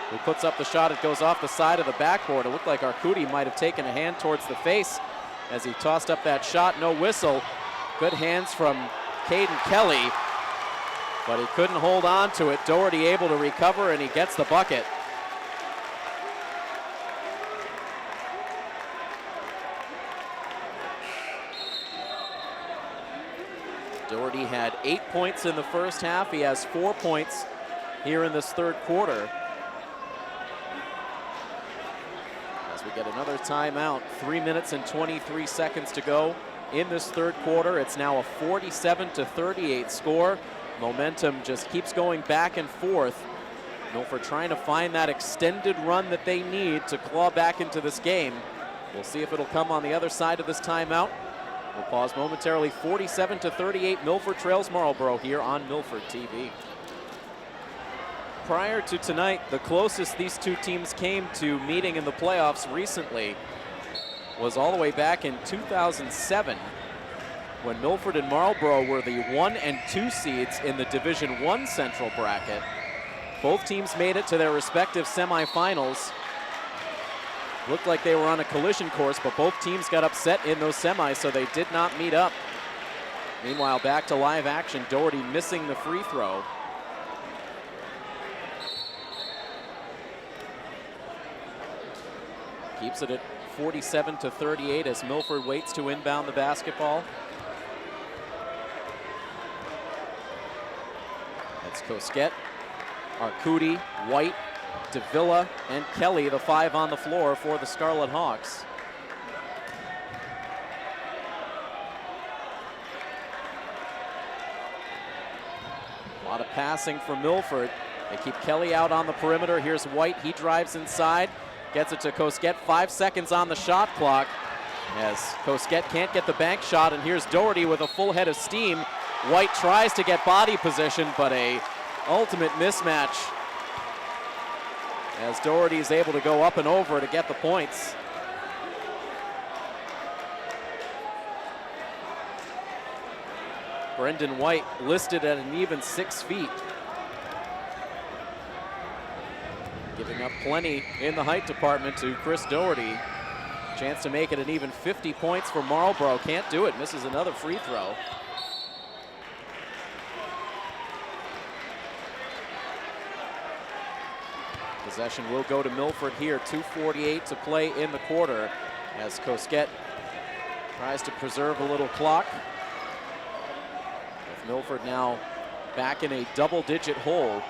who puts up the shot. It goes off the side of the backboard. It looked like Arcudi might have taken a hand towards the face as he tossed up that shot. No whistle. Good hands from Caden Kelly, but he couldn't hold on to it. Doherty able to recover, and he gets the bucket. Doherty had 8 points in the first half. He has 4 points here in this third quarter. As we get another timeout, 3 minutes and 23 seconds to go in this third quarter. It's now a 47-38 score. Momentum just keeps going back and forth. Milford trying to find that extended run that they need to claw back into this game. We'll see if it'll come on the other side of this timeout. We'll pause momentarily. 47-38, Milford trails Marlboro here on Milford TV. Prior to tonight, the closest these two teams came to meeting in the playoffs recently was all the way back in 2007, when Milford and Marlboro were the 1 and 2 seeds in the Division I Central bracket. Both teams made it to their respective semifinals. Looked like they were on a collision course, but both teams got upset in those semis, so they did not meet up. Meanwhile, back to live action, Doherty missing the free throw. Keeps it at 47-38 as Milford waits to inbound the basketball. That's Cosquet, Arcudi, White, Davila, and Kelly, the 5 on the floor for the Scarlet Hawks. A lot of passing from Milford. They keep Kelly out on the perimeter. Here's White, he drives inside, gets it to Cosquet. 5 seconds on the shot clock as Cosquet can't get the bank shot, and here's Doherty with a full head of steam. White tries to get body position, but a ultimate mismatch as Doherty is able to go up and over to get the points. Brendan White listed at an even 6 feet. Giving up plenty in the height department to Chris Doherty. Chance to make it an even 50 points for Marlboro. Can't do it, misses another free throw. Possession will go to Milford here. 2:48 to play in the quarter as Cosquet tries to preserve a little clock. With Milford now back in a double-digit hole.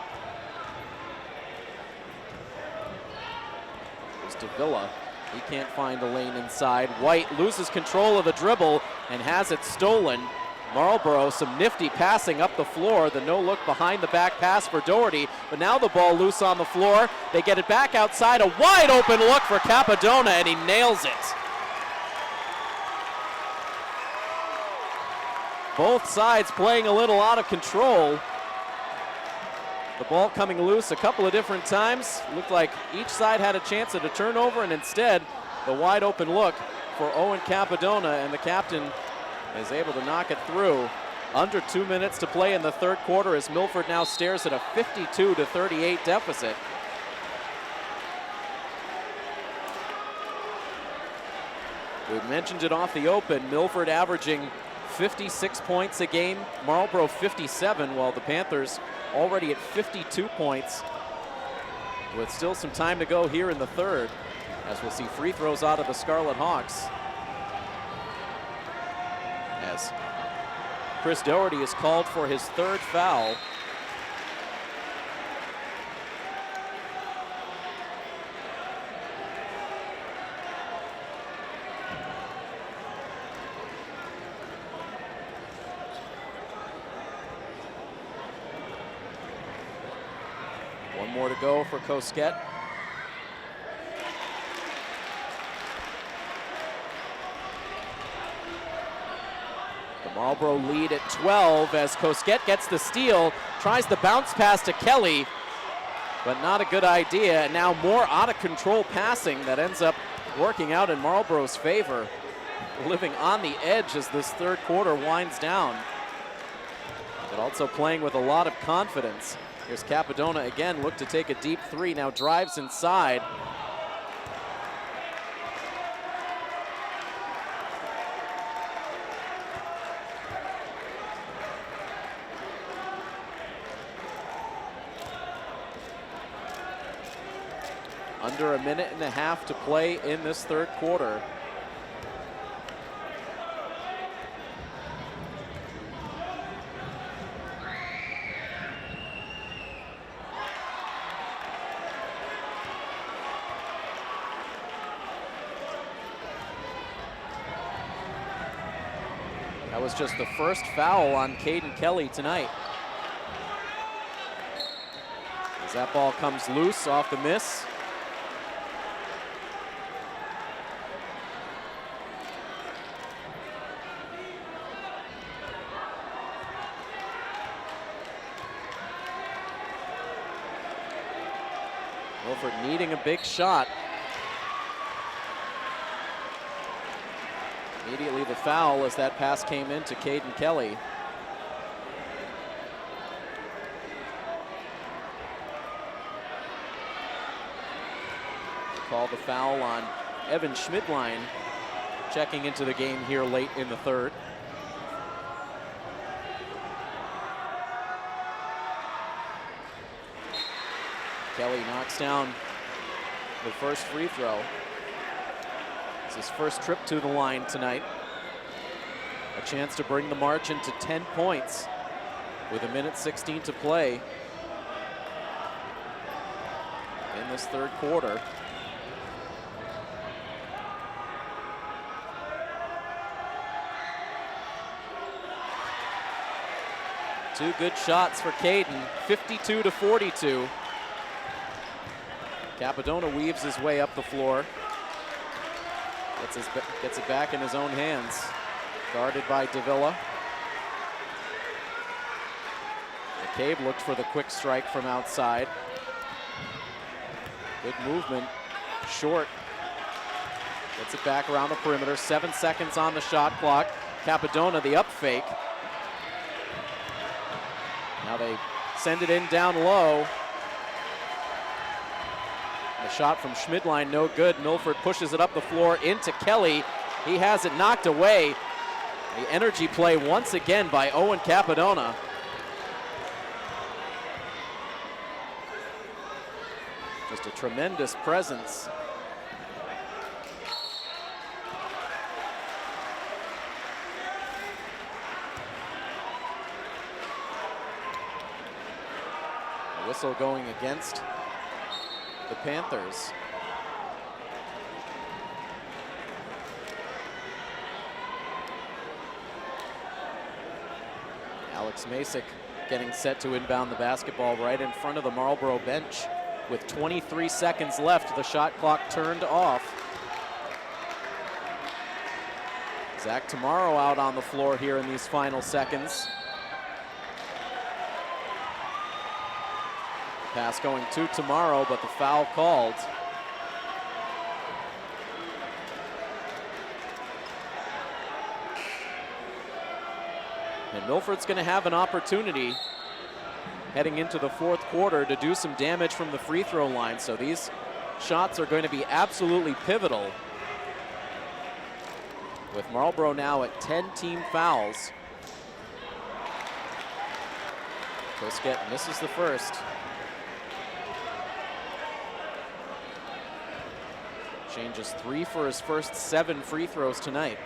There's Davila. He can't find a lane inside. White loses control of the dribble and has it stolen. Marlboro, some nifty passing up the floor. The no-look behind the back pass for Doherty, but now the ball loose on the floor. They get it back outside. A wide open look for Capadona, and he nails it. Both sides playing a little out of control. The ball coming loose a couple of different times. Looked like each side had a chance at a turnover, and instead, the wide open look for Owen Capadona, and the captain is able to knock it through. Under 2 minutes to play in the third quarter as Milford now stares at a 52-38 deficit. We mentioned it off the open. Milford averaging 56 points a game, Marlboro 57, while the Panthers already at 52 points with still some time to go here in the third, as we'll see free throws out of the Scarlet Hawks. As Chris Doherty is called for his third foul. One more to go for Cosquet. The Marlboro lead at 12 as Cosquet gets the steal, tries the bounce pass to Kelly, but not a good idea. And now more out of control passing that ends up working out in Marlboro's favor, living on the edge as this third quarter winds down, but also playing with a lot of confidence. Here's Capadona again, look to take a deep three, now drives inside. Under a minute and a half to play in this third quarter. That was just the first foul on Caden Kelly tonight. As that ball comes loose off the miss. Milford needing a big shot. Immediately the foul as that pass came into Caden Kelly. They call the foul on Evan Schmidline, checking into the game here late in the third. Kelly knocks down the first free throw. It's his first trip to the line tonight. A chance to bring the march into 10 points with 1:16 to play in this third quarter. Two good shots for Caden, 52-42. Capadona weaves his way up the floor. Gets it back in his own hands. Guarded by Davila. McCabe looked for the quick strike from outside. Good movement, short. Gets it back around the perimeter. 7 seconds on the shot clock. Capadona, the up fake. Now they send it in down low. The shot from Schmidline, no good. Milford pushes it up the floor into Kelly. He has it knocked away. The energy play once again by Owen Capadona. Just a tremendous presence. A whistle going against the Panthers. Alex Masick getting set to inbound the basketball right in front of the Marlboro bench. With 23 seconds left, the shot clock turned off. Zach Tomorrow out on the floor here in these final seconds. Pass going to Tomorrow, but the foul called. And Milford's going to have an opportunity heading into the fourth quarter to do some damage from the free throw line. So these shots are going to be absolutely pivotal. With Marlboro now at 10 team fouls. Cosquet misses the first. Shane just 3 for his first 7 free throws tonight.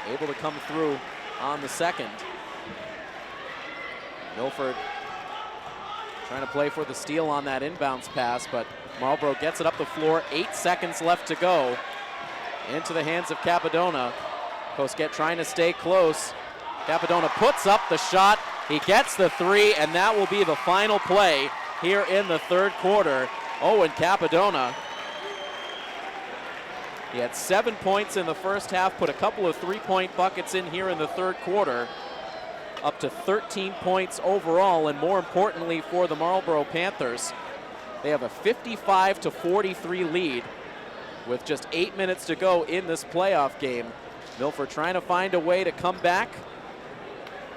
Able to come through on the second. Milford trying to play for the steal on that inbounds pass, but Marlboro gets it up the floor. 8 seconds left to go. Into the hands of Capadona. Cosquet trying to stay close. Capadona puts up the shot. He gets the 3, and that will be the final play here in the third quarter. Owen Capadona. He had 7 points in the first half, put a couple of 3-point buckets in here in the third quarter. Up to 13 points overall, and more importantly for the Marlboro Panthers, they have a 55-43 lead with just 8 minutes to go in this playoff game. Milford trying to find a way to come back.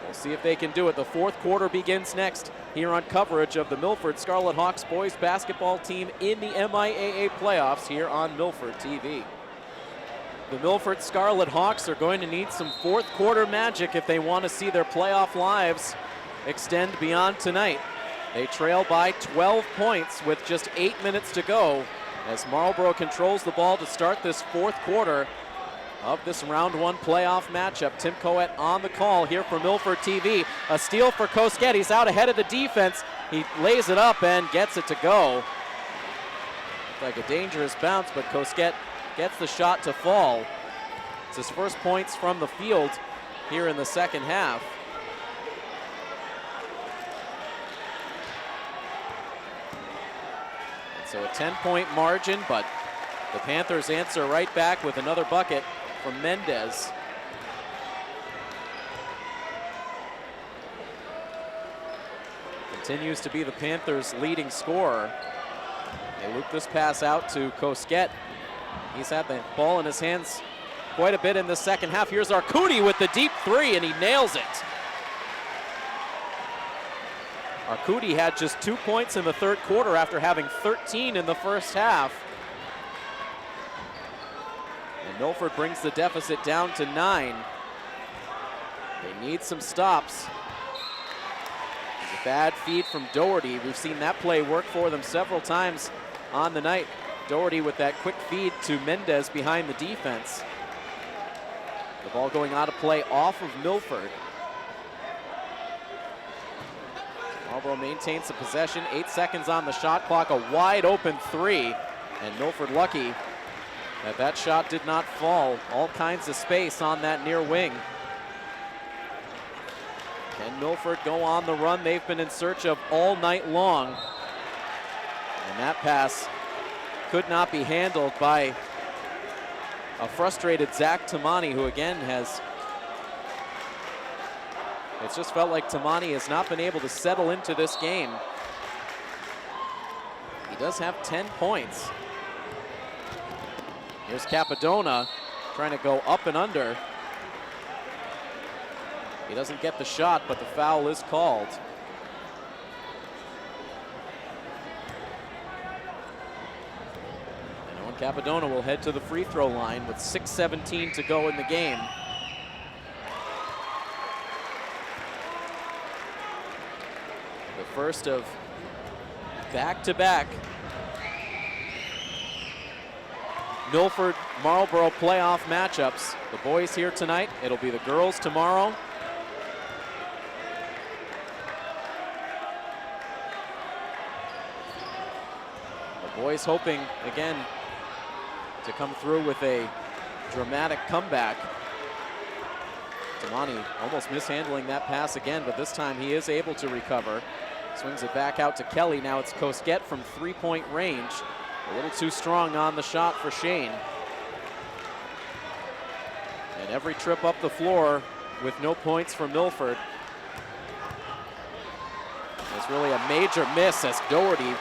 We'll see if they can do it. The fourth quarter begins next here on coverage of the Milford Scarlet Hawks boys basketball team in the MIAA playoffs here on Milford TV. The Milford Scarlet Hawks are going to need some fourth quarter magic if they want to see their playoff lives extend beyond tonight. They trail by 12 points with just 8 minutes to go as Marlboro controls the ball to start this fourth quarter of this round 1 playoff matchup. Tim Coet on the call here for Milford TV. A steal for Cosquet. He's out ahead of the defense. He lays it up and gets it to go. Looks like a dangerous bounce, but Cosquet gets the shot to fall. It's his first points from the field here in the second half. And so a 10-point margin, but the Panthers answer right back with another bucket from Mendez. Continues to be the Panthers' leading scorer. They loop this pass out to Cosquet. He's had the ball in his hands quite a bit in the second half. Here's Arcudi with the deep 3, and he nails it. Arcudi had just 2 points in the third quarter after having 13 in the first half. And Milford brings the deficit down to 9. They need some stops. There's a bad feed from Doherty. We've seen that play work for them several times on the night. Doherty with that quick feed to Mendez behind the defense. The ball going out of play off of Milford. Marlboro maintains the possession. 8 seconds on the shot clock. A wide open 3. And Milford lucky that that shot did not fall. All kinds of space on that near wing. Can Milford go on the run they've been in search of all night long? And that pass could not be handled by a frustrated Zach Tamani, who again it's just felt like Tamani has not been able to settle into this game. He does have 10 points. Here's Capadona trying to go up and under. He doesn't get the shot, but the foul is called. Capadona will head to the free throw line with 6:17 to go in the game. The first of back-to-back Milford-Marlboro playoff matchups. The boys here tonight. It'll be the girls tomorrow. The boys hoping, again, to come through with a dramatic comeback. Tamani almost mishandling that pass again, but this time he is able to recover. Swings it back out to Kelly. Now it's Cosquet from 3-point range. A little too strong on the shot for Shane. And every trip up the floor with no points for Milford. It's really a major miss as Doherty,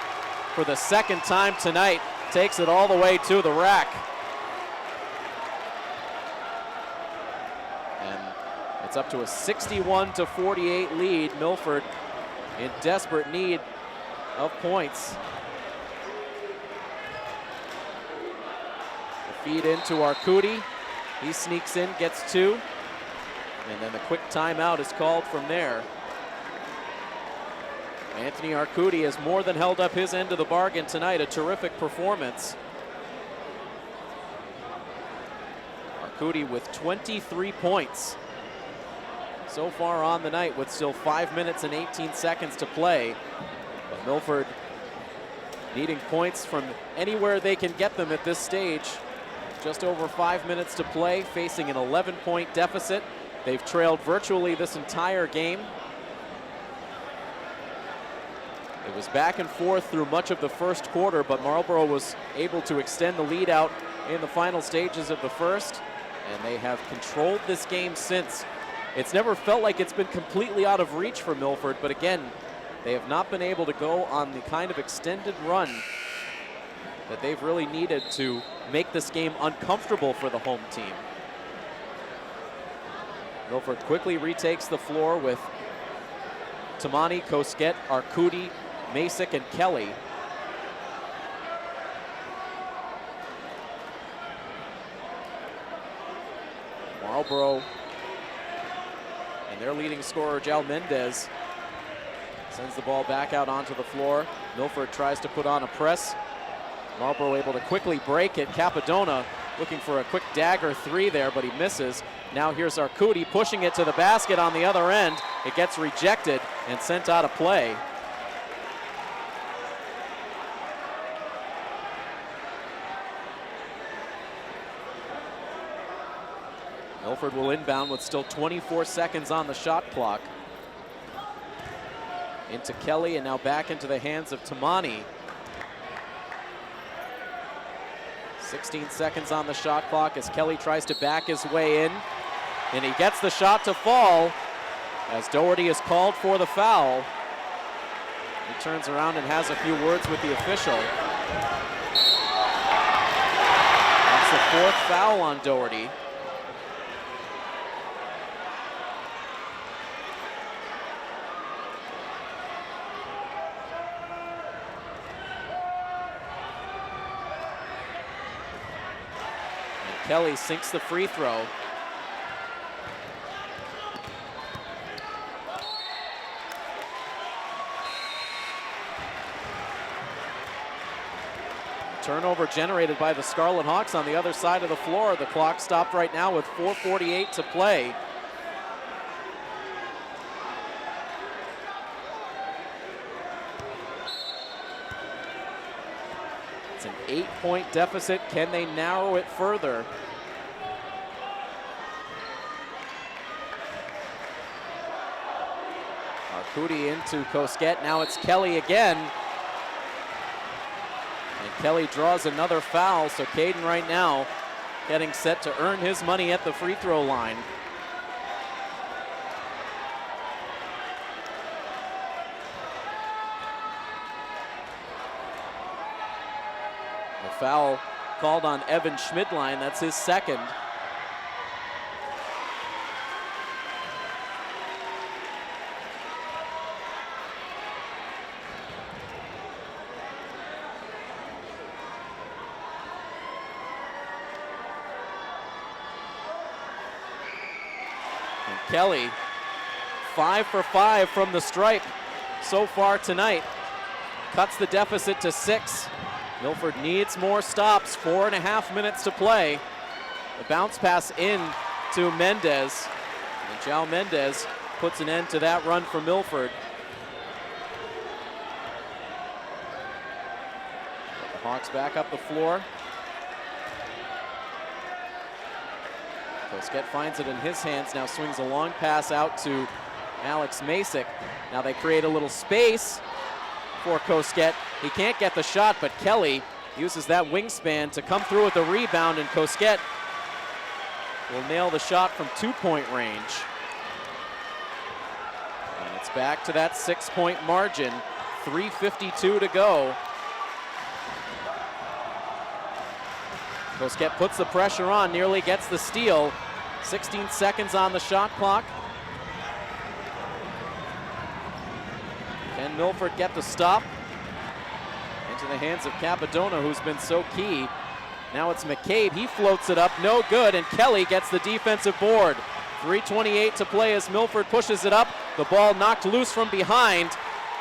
for the second time tonight, takes it all the way to the rack. It's up to a 61-48 lead. Milford in desperate need of points. The feed into Arcudi. He sneaks in, gets two. And then the quick timeout is called from there. Anthony Arcudi has more than held up his end of the bargain tonight. A terrific performance. Arcudi with 23 points so far on the night with still 5 minutes and 18 seconds to play. But Milford needing points from anywhere they can get them at this stage. Just over 5 minutes to play, facing an 11-point deficit. They've trailed virtually this entire game. It was back and forth through much of the first quarter, but Marlboro was able to extend the lead out in the final stages of the first, and they have controlled this game since. It's never felt like it's been completely out of reach for Milford, but again, they have not been able to go on the kind of extended run that they've really needed to make this game uncomfortable for the home team. Milford quickly retakes the floor with Tamani, Kosket, Arcudi, Masick, and Kelly. Marlboro and their leading scorer, Jal Mendez, sends the ball back out onto the floor. Milford tries to put on a press. Marlboro able to quickly break it. Capadona looking for a quick dagger three there, but he misses. Now here's Arcudi pushing it to the basket on the other end. It gets rejected and sent out of play. Milford will inbound with still 24 seconds on the shot clock. Into Kelly and now back into the hands of Tamani. 16 seconds on the shot clock as Kelly tries to back his way in. And he gets the shot to fall as Doherty is called for the foul. He turns around and has a few words with the official. That's the fourth foul on Doherty. Kelly sinks the free throw. Turnover generated by the Scarlet Hawks on the other side of the floor. The clock stopped right now with 4:48 to play. It's an 8-point deficit. Can they narrow it further? Arcudi into Kosket. Now it's Kelly again. And Kelly draws another foul, so Caden right now getting set to earn his money at the free throw line. The foul called on Evan Schmidline. That's his second. And Kelly, 5 for 5 from the stripe so far tonight. Cuts the deficit to 6. Milford needs more stops. 4.5 minutes to play. The bounce pass in to Mendez. And Jal Mendez puts an end to that run for Milford. The Hawks back up the floor. Kosket finds it in his hands, now swings a long pass out to Alex Masick. Now they create a little space for Kosket. He can't get the shot, but Kelly uses that wingspan to come through with a rebound, and Kosket will nail the shot from 2-point range. And it's back to that 6-point margin, 3:52 to go. Kosket puts the pressure on, nearly gets the steal. 16 seconds on the shot clock. Can Milford get the stop? Into the hands of Capadona, who's been so key. Now it's McCabe, he floats it up, no good, and Kelly gets the defensive board. 3:28 to play as Milford pushes it up. The ball knocked loose from behind,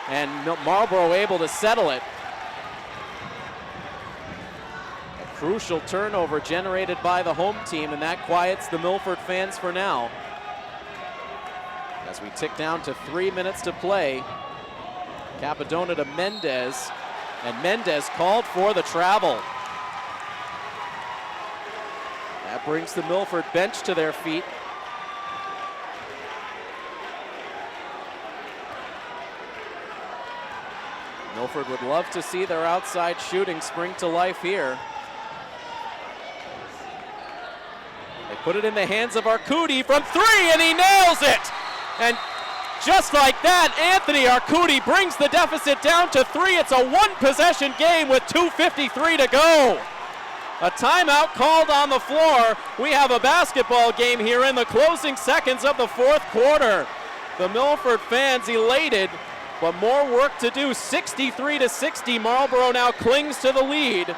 and Marlboro able to settle it. A crucial turnover generated by the home team, and that quiets the Milford fans for now. As we tick down to 3 minutes to play, Capadona to Mendez, and Mendez called for the travel. That brings the Milford bench to their feet. Milford would love to see their outside shooting spring to life here. They put it in the hands of Arcudi from three, and he nails it! And just like that, Anthony Arcudi brings the deficit down to 3. It's a one-possession game with 2:53 to go. A timeout called on the floor. We have a basketball game here in the closing seconds of the fourth quarter. The Milford fans elated, but more work to do. 63-60, Marlboro now clings to the lead.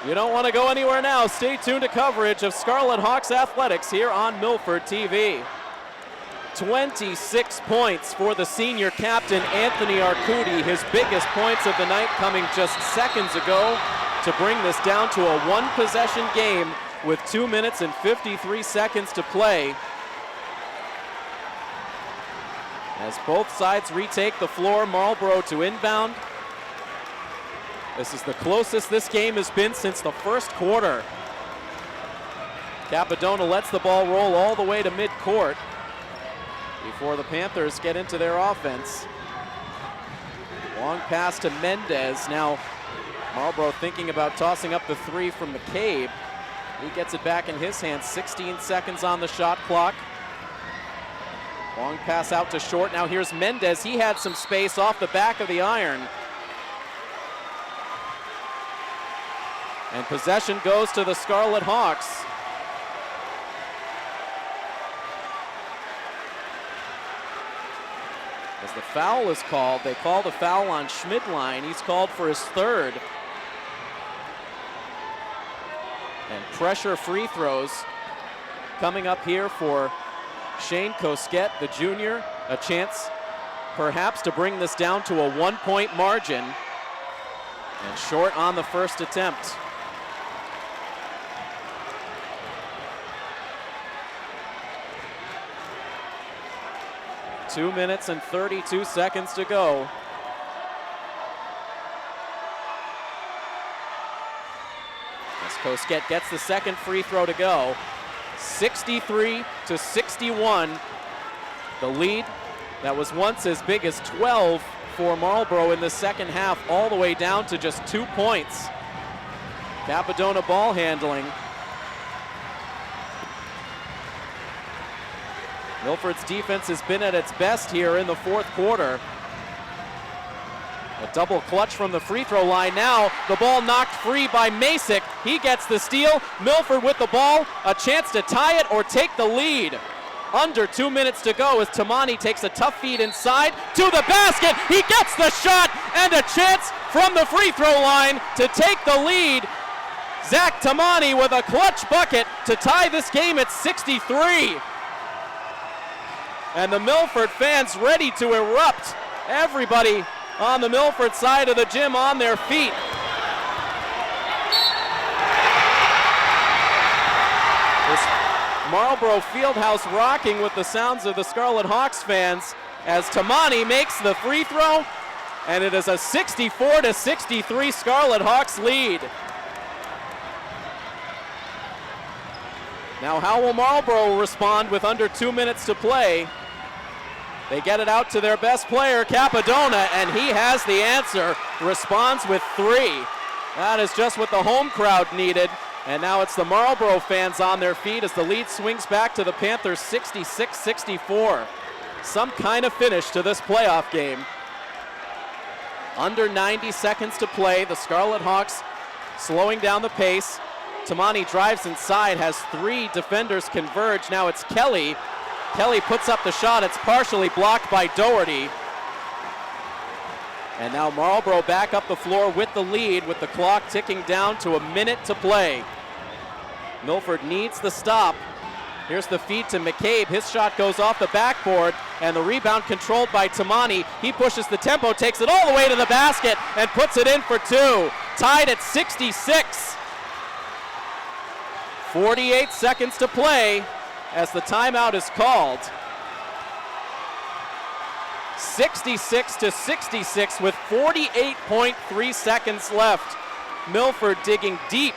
You don't want to go anywhere now. Stay tuned to coverage of Scarlet Hawks athletics here on Milford TV. 26 points for the senior captain, Anthony Arcudi. His biggest points of the night coming just seconds ago to bring this down to a one-possession game with 2 minutes and 53 seconds to play. As both sides retake the floor, Marlboro to inbound. This is the closest this game has been since the first quarter. Capadona lets the ball roll all the way to midcourt before the Panthers get into their offense. Long pass to Mendez. Now Marlboro thinking about tossing up the three from McCabe. He gets it back in his hands. 16 seconds on the shot clock. Long pass out to short. Now here's Mendez. He had some space off the back of the iron. And possession goes to the Scarlet Hawks. As the foul is called, they call the foul on Schmidline. He's called for his third. And pressure free throws coming up here for Shane Cosquet, the junior. A chance perhaps to bring this down to a 1-point margin. And short on the first attempt. Two minutes and 32 seconds to go. As Cosquet gets the second free throw to go. 63-61. The lead that was once as big as 12 for Marlboro in the second half, all the way down to just 2 points. Capadona ball handling. Milford's defense has been at its best here in the fourth quarter. A double clutch from the free throw line. Now the ball knocked free by Masick. He gets the steal. Milford with the ball. A chance to tie it or take the lead. Under 2 minutes to go as Tamani takes a tough feed inside to the basket. He gets the shot and a chance from the free throw line to take the lead. Zach Tamani with a clutch bucket to tie this game at 63. And the Milford fans ready to erupt. Everybody on the Milford side of the gym on their feet. This Marlboro Fieldhouse rocking with the sounds of the Scarlet Hawks fans as Tamani makes the free throw, and it is a 64-63 Scarlet Hawks lead. Now how will Marlboro respond with under 2 minutes to play? They get it out to their best player, Capadona, and he has the answer. Responds with 3. That is just what the home crowd needed. And now it's the Marlboro fans on their feet as the lead swings back to the Panthers 66-64. Some kind of finish to this playoff game. Under 90 seconds to play. The Scarlet Hawks slowing down the pace. Tamani drives inside, has 3 defenders converge. Now it's Kelly. Kelly puts up the shot. It's partially blocked by Doherty. And now Marlboro back up the floor with the lead, with the clock ticking down to a minute to play. Milford needs the stop. Here's the feed to McCabe. His shot goes off the backboard, and the rebound controlled by Tamani. He pushes the tempo, takes it all the way to the basket, and puts it in for two. Tied at 66. 48 seconds to play as the timeout is called. 66-66 with 48.3 seconds left. Milford digging deep.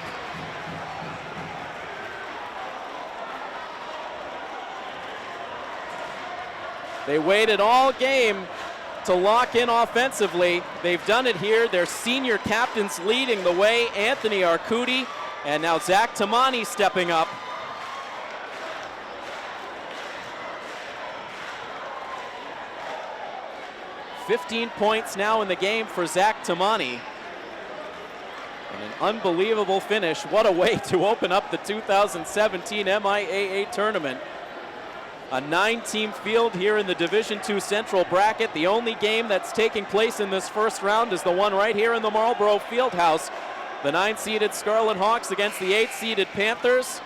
They waited all game to lock in offensively. They've done it here. Their senior captains leading the way, Anthony Arcudi, and now Zach Tamani stepping up. $15 points now in the game for Zach Tamani. And an unbelievable finish. What a way to open up the 2017 MIAA tournament. A 9-team field here in the Division II Central bracket. The only game that's taking place in this first round is the one right here in the Marlboro Fieldhouse. The 9-seeded Scarlet Hawks against the 8-seeded Panthers.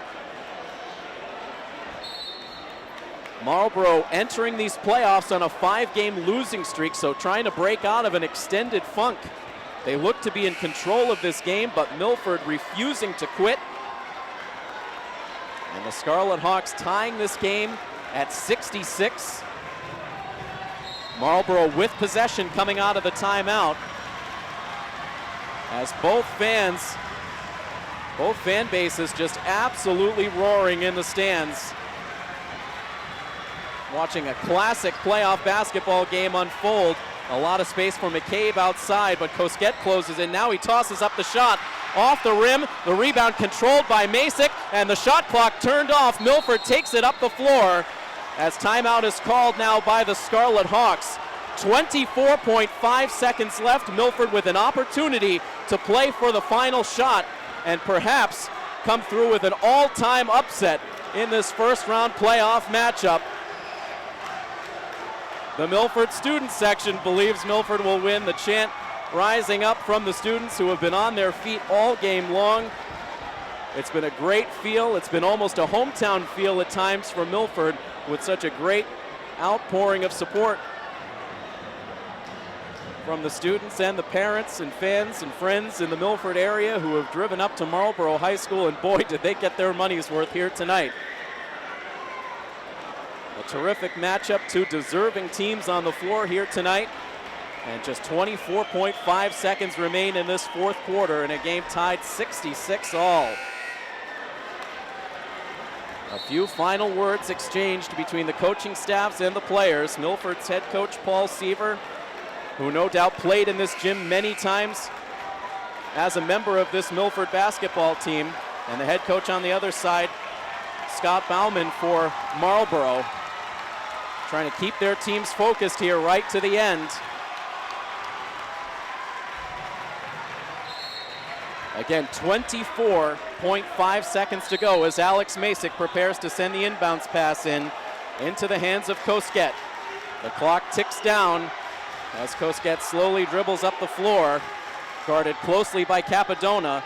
Marlboro entering these playoffs on a 5-game losing streak, so trying to break out of an extended funk. They look to be in control of this game, but Milford refusing to quit. And the Scarlet Hawks tying this game at 66. Marlboro with possession coming out of the timeout, as both fan bases just absolutely roaring in the stands. Watching a classic playoff basketball game unfold. A lot of space for McCabe outside, but Cosquet closes in. Now he tosses up the shot off the rim. The rebound controlled by Masick, and the shot clock turned off. Milford takes it up the floor as timeout is called now by the Scarlet Hawks. 24.5 seconds left. Milford with an opportunity to play for the final shot and perhaps come through with an all-time upset in this first round playoff matchup. The Milford student section believes Milford will win. The chant rising up from the students who have been on their feet all game long. It's been a great feel. It's been almost a hometown feel at times for Milford, with such a great outpouring of support from the students and the parents and fans and friends in the Milford area who have driven up to Marlboro High School, and boy, did they get their money's worth here tonight. A terrific matchup, two deserving teams on the floor here tonight. And just 24.5 seconds remain in this fourth quarter, and a game tied 66 all. A few final words exchanged between the coaching staffs and the players. Milford's head coach, Paul Seaver, who no doubt played in this gym many times as a member of this Milford basketball team. And the head coach on the other side, Scott Bauman for Marlboro, trying to keep their teams focused here right to the end. Again, 24.5 seconds to go as Alex Masick prepares to send the inbounds pass into the hands of Cosquet. The clock ticks down as Cosquet slowly dribbles up the floor, guarded closely by Capadona.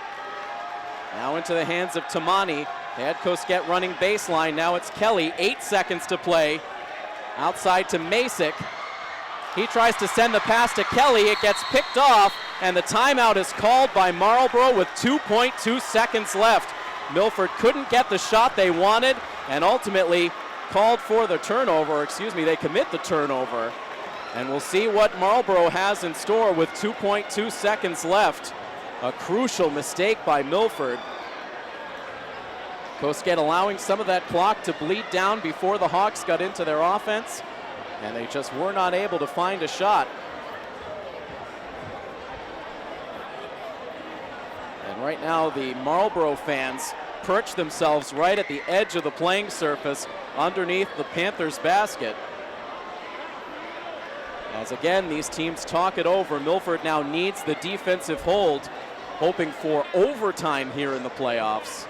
Now into the hands of Tamani. They had Cosquet running baseline. Now it's Kelly. 8 seconds to play. Outside to Masick. He tries to send the pass to Kelly. It gets picked off, and the timeout is called by Marlboro with 2.2 seconds left. Milford couldn't get the shot they wanted and ultimately called for the turnover. They commit the turnover. And we'll see what Marlboro has in store with 2.2 seconds left. A crucial mistake by Milford. Cosquet allowing some of that clock to bleed down before the Hawks got into their offense, and they just were not able to find a shot. And right now the Marlboro fans perch themselves right at the edge of the playing surface underneath the Panthers basket. As again, these teams talk it over. Milford now needs the defensive hold, hoping for overtime here in the playoffs.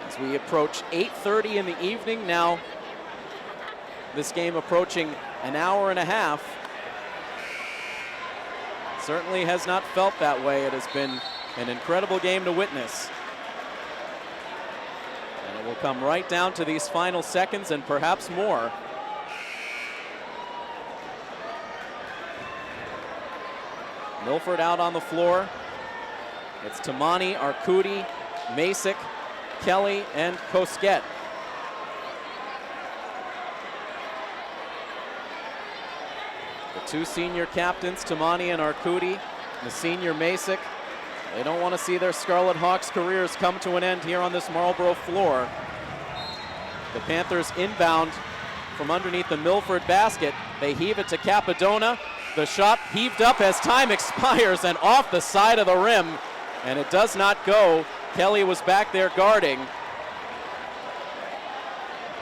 As we approach 8:30 in the evening now, this game approaching an hour and a half. Certainly has not felt that way. It has been an incredible game to witness. And it will come right down to these final seconds and perhaps more. Milford out on the floor. It's Tamani, Arcudi, Masick, Kelly, and Kosket. The two senior captains, Tamani and Arcudi, the senior Masick. They don't want to see their Scarlet Hawks careers come to an end here on this Marlboro floor. The Panthers inbound from underneath the Milford basket. They heave it to Capadona. The shot heaved up as time expires and off the side of the rim, and it does not go. Kelly was back there guarding.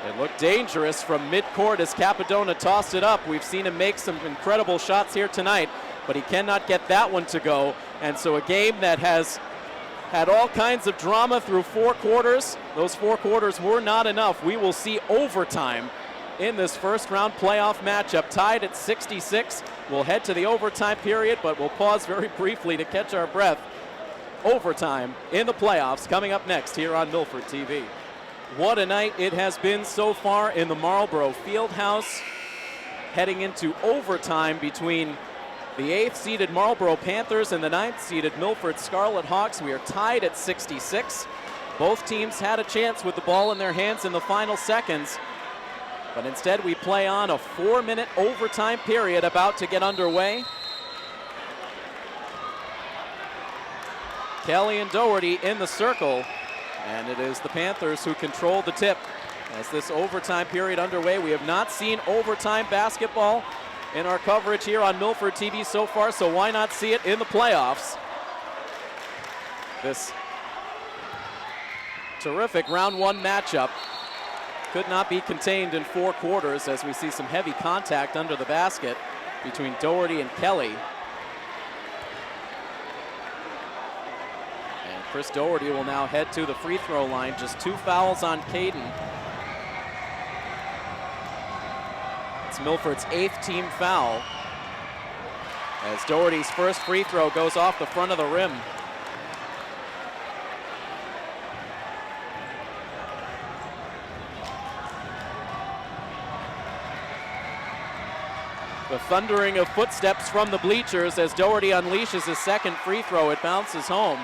It looked dangerous from midcourt as Capadona tossed it up. We've seen him make some incredible shots here tonight, but he cannot get that one to go. And so a game that has had all kinds of drama through 4 quarters. Those 4 quarters were not enough. We will see overtime in this first round playoff matchup, tied at 66. We'll head to the overtime period, but we'll pause very briefly to catch our breath. Overtime in the playoffs coming up next here on Milford TV. What a night it has been so far in the Marlboro Fieldhouse, heading into overtime between the 8th seeded Marlboro Panthers and the 9th seeded Milford Scarlet Hawks. We are tied at 66. Both teams had a chance with the ball in their hands in the final seconds, but instead we play on a 4-minute overtime period about to get underway. Kelly and Doherty in the circle, and it is the Panthers who control the tip. As this overtime period underway, we have not seen overtime basketball in our coverage here on Milford TV so far, so why not see it in the playoffs? This terrific round 1 matchup could not be contained in 4 quarters as we see some heavy contact under the basket between Doherty and Kelly. And Chris Doherty will now head to the free throw line. Just 2 fouls on Caden. It's Milford's 8th team foul, as Doherty's first free throw goes off the front of the rim. The thundering of footsteps from the bleachers as Doherty unleashes his second free throw. It bounces home.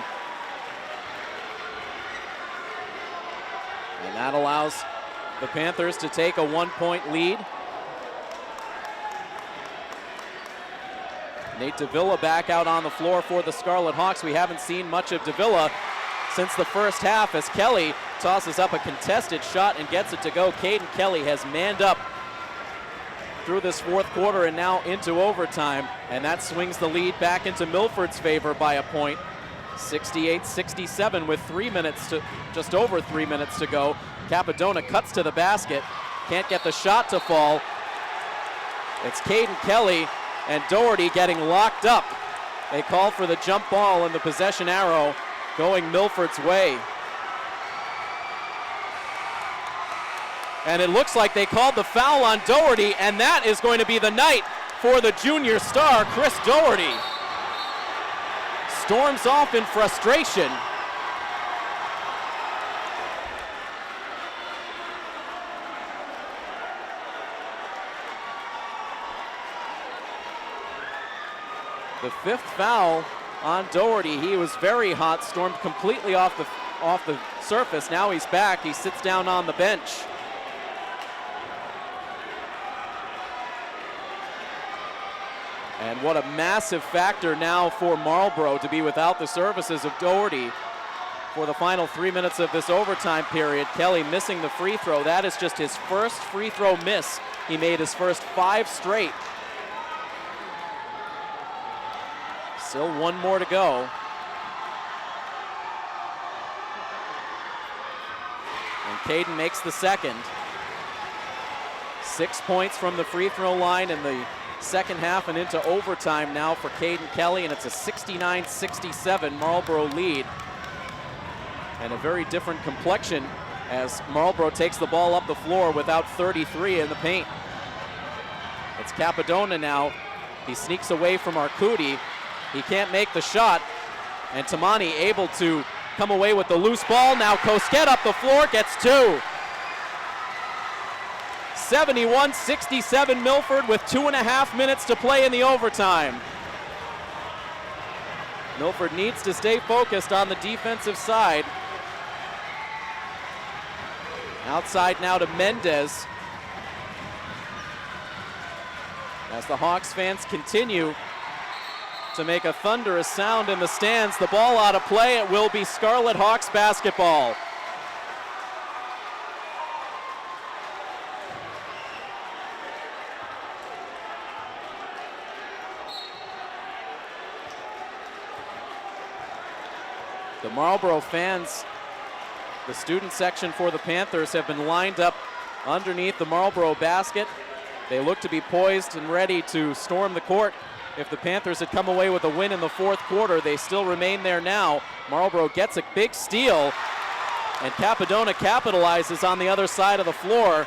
And that allows the Panthers to take a 1-point lead. Nate Davila back out on the floor for the Scarlet Hawks. We haven't seen much of Davila since the first half as Kelly tosses up a contested shot and gets it to go. Caden Kelly has manned up through this 4th quarter and now into overtime, and that swings the lead back into Milford's favor by a point. 68-67 with just over 3 minutes to go. Capadona cuts to the basket, can't get the shot to fall. It's Caden Kelly and Doherty getting locked up. They call for the jump ball and the possession arrow going Milford's way. And it looks like they called the foul on Doherty, and that is going to be the night for the junior star, Chris Doherty. Storms off in frustration. The 5th foul on Doherty. He was very hot, stormed completely off the surface. Now he's back. He sits down on the bench. And what a massive factor now for Marlboro to be without the services of Doherty for the final 3 minutes of this overtime period. Kelly missing the free throw. That is just his first free throw miss. He made his first 5 straight. Still 1 more to go. And Caden makes the second. 6 points from the free throw line in the second half and into overtime now for Caden Kelly, and it's a 69-67 Marlboro lead. And a very different complexion as Marlboro takes the ball up the floor without 33 in the paint. It's Capadona now. He sneaks away from Arcudi. He can't make the shot. And Tamani able to come away with the loose ball. Now Cosquet up the floor, gets two. 71-67 Milford with 2.5 minutes to play in the overtime. Milford needs to stay focused on the defensive side. Outside now to Mendez. As the Hawks fans continue to make a thunderous sound in the stands, the ball out of play. It will be Scarlet Hawks basketball. The Marlboro fans, the student section for the Panthers, have been lined up underneath the Marlboro basket. They look to be poised and ready to storm the court. If the Panthers had come away with a win in the fourth quarter, they still remain there now. Marlboro gets a big steal, and Capadona capitalizes on the other side of the floor.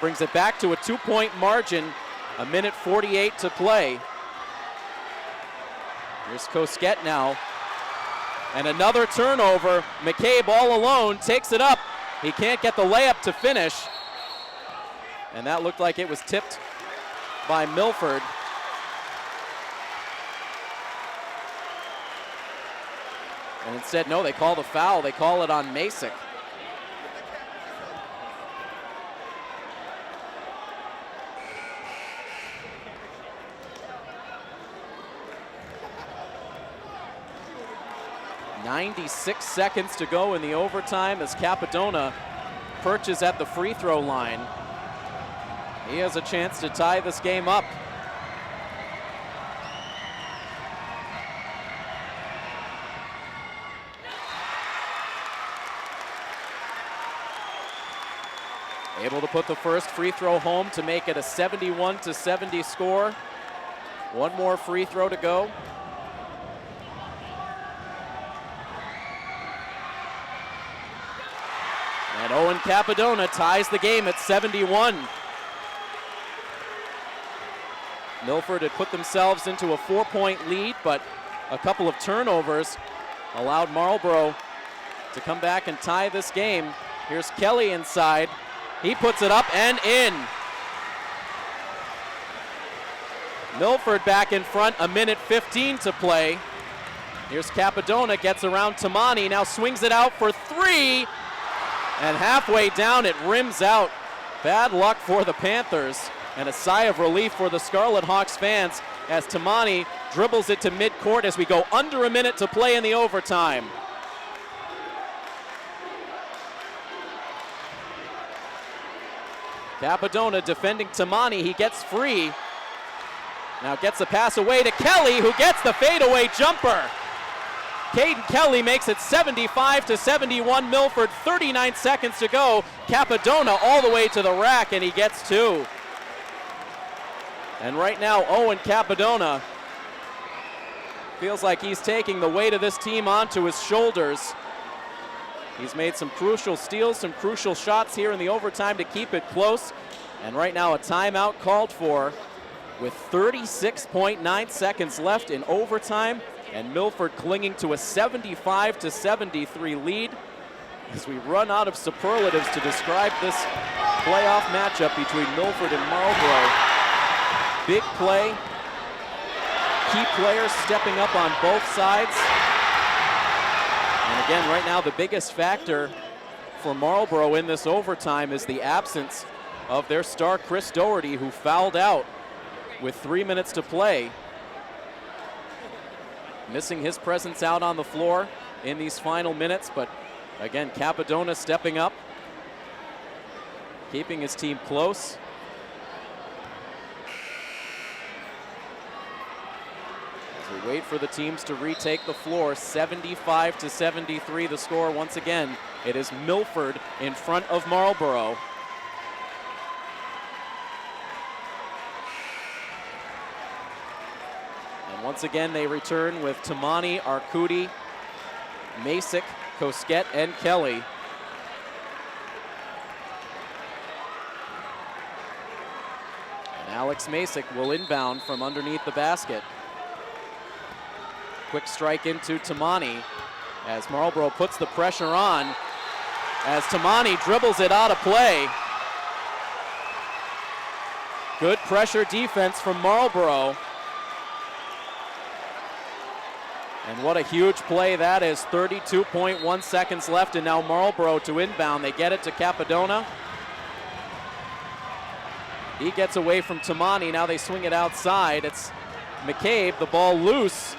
Brings it back to a 2-point margin, 1:48 to play. Here's Cosquet now. And another turnover. McCabe all alone, takes it up. He can't get the layup to finish. And that looked like it was tipped by Milford. And instead, no, they call the foul. They call it on Masick. .96 seconds to go in the overtime as Capadona perches at the free throw line. He has a chance to tie this game up. Able to put the first free throw home to make it a 71-70 score. One more free throw to go. And Owen Capadona ties the game at 71. Milford had put themselves into a 4-point lead, but a couple of turnovers allowed Marlboro to come back and tie this game. Here's Kelly inside. He puts it up and in. Milford back in front, 1:15 to play. Here's Capadona, gets around Tamani, now swings it out for three. And halfway down, it rims out. Bad luck for the Panthers, and a sigh of relief for the Scarlet Hawks fans as Tamani dribbles it to midcourt as we go under a minute to play in the overtime. Capadona defending Tamani, he gets free. Now gets the pass away to Kelly, who gets the fadeaway jumper. Caden Kelly makes it 75-71 Milford, 39 seconds to go. Capadona all the way to the rack, and he gets two. And right now, Owen Capadona feels like he's taking the weight of this team onto his shoulders. He's made some crucial steals, some crucial shots here in the overtime to keep it close. And right now, a timeout called for with 36.9 seconds left in overtime. And Milford clinging to a 75-73 lead as we run out of superlatives to describe this playoff matchup between Milford and Marlboro. Big play, key players stepping up on both sides. And again, right now, the biggest factor for Marlboro in this overtime is the absence of their star Chris Doherty, who fouled out with 3 minutes to play. Missing his presence out on the floor in these final minutes, but again, Capadona stepping up, keeping his team close. As we wait for the teams to retake the floor, 75-73 the score. Once again, it is Milford in front of Marlboro. Once again, they return with Tamani, Arcudi, Masick, Cosquet, and Kelly. And Alex Masick will inbound from underneath the basket. Quick strike into Tamani as Marlboro puts the pressure on, as Tamani dribbles it out of play. Good pressure defense from Marlboro. And what a huge play that is. 32.1 seconds left, and now Marlboro to inbound. They get it to Capadona. He gets away from Tamani. Now they swing it outside. It's McCabe, the ball loose.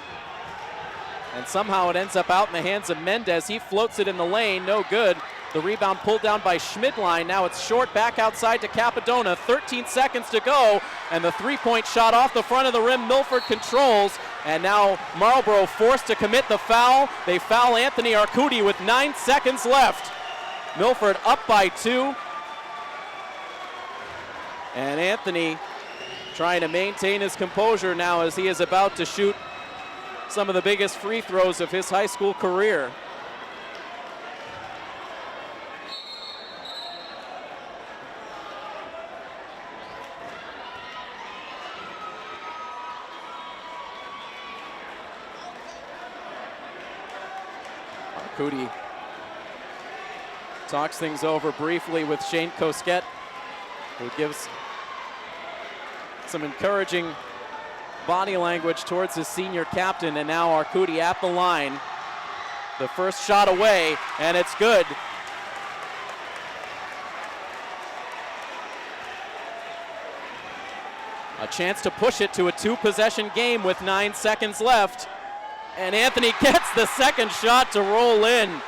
And somehow it ends up out in the hands of Mendez. He floats it in the lane, no good. The rebound pulled down by Schmidline. Now it's short back outside to Capadona. 13 seconds to go, and the three-point shot off the front of the rim. Milford controls, and now Marlboro forced to commit the foul. They foul Anthony Arcudi with 9 seconds left. Milford up by 2. And Anthony trying to maintain his composure now as he is about to shoot some of the biggest free throws of his high school career. Arcudi talks things over briefly with Shane Cosquet, who gives some encouraging body language towards his senior captain, and now Arcudi at the line. The first shot away, and it's good. A chance to push it to a 2-possession game with 9 seconds left. And Anthony gets the second shot to roll in.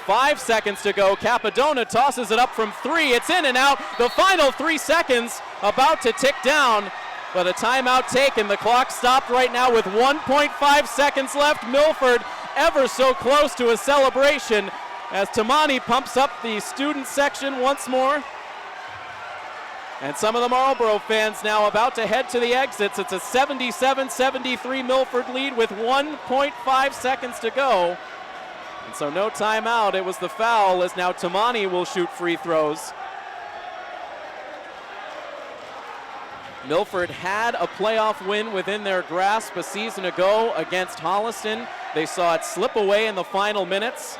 5 seconds to go. Capadona tosses it up from 3. It's in and out. The final 3 seconds about to tick down, but a timeout taken. The clock stopped right now with 1.5 seconds left. Milford ever so close to a celebration as Tamani pumps up the student section once more. And some of the Marlboro fans now about to head to the exits. It's a 77-73 Milford lead with 1.5 seconds to go. And so no timeout. It was the foul, as now Tamani will shoot free throws. Milford had a playoff win within their grasp a season ago against Holliston. They saw it slip away in the final minutes,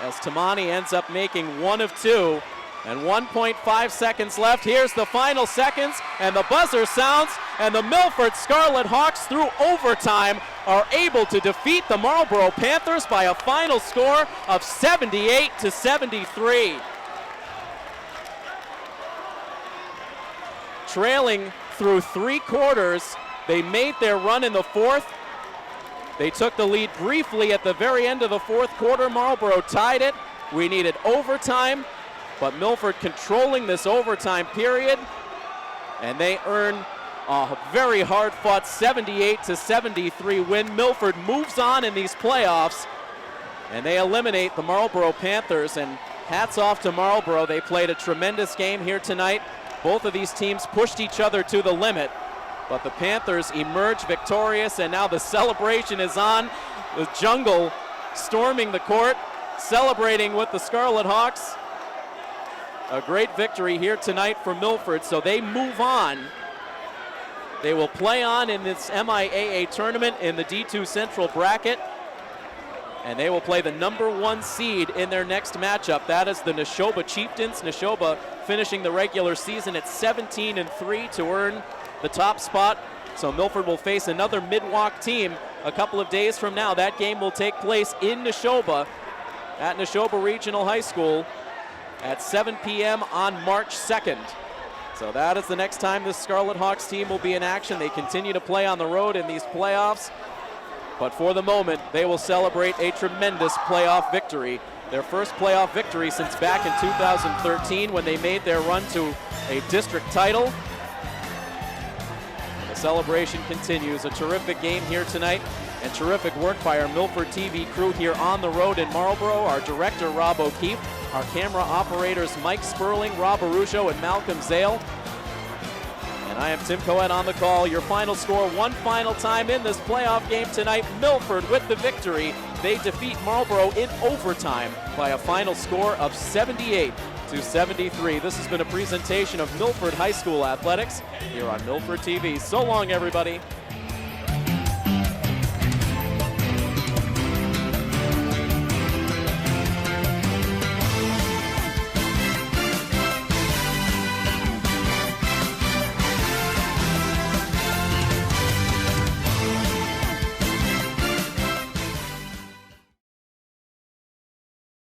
as Tamani ends up making 1 of 2. And 1.5 seconds left. Here's the final seconds, and the buzzer sounds, and the Milford Scarlet Hawks, through overtime, are able to defeat the Marlboro Panthers by a final score of 78-73. Trailing through 3 quarters, they made their run in the 4th. They took the lead briefly at the very end of the 4th quarter. Marlboro tied it. We needed overtime, but Milford controlling this overtime period, and they earn a very hard-fought 78-73 win. Milford moves on in these playoffs, and they eliminate the Marlboro Panthers, and hats off to Marlboro. They played a tremendous game here tonight. Both of these teams pushed each other to the limit, but the Panthers emerge victorious, and now the celebration is on. The jungle storming the court, celebrating with the Scarlet Hawks. A great victory here tonight for Milford, so they move on. They will play on in this MIAA tournament in the D2 Central bracket, and they will play the #1 seed in their next matchup. That is the Neshoba Chieftains. Neshoba finishing the regular season at 17-3 to earn the top spot. So Milford will face another Mid-Wach team a couple of days from now. That game will take place in Neshoba at Neshoba Regional High School at 7 p.m. on March 2nd. So that is the next time the Scarlet Hawks team will be in action. They continue to play on the road in these playoffs, but for the moment, they will celebrate a tremendous playoff victory. Their first playoff victory since back in 2013 when they made their run to a district title. The celebration continues. A terrific game here tonight, and terrific work by our Milford TV crew here on the road in Marlboro. Our director, Rob O'Keefe. Our camera operators, Mike Sperling, Rob Arujo, and Malcolm Zale. And I am Tim Cohen on the call. Your final score one final time in this playoff game tonight. Milford with the victory. They defeat Marlboro in overtime by a final score of 78-73. to 73. This has been a presentation of Milford High School Athletics here on Milford TV. So long, everybody.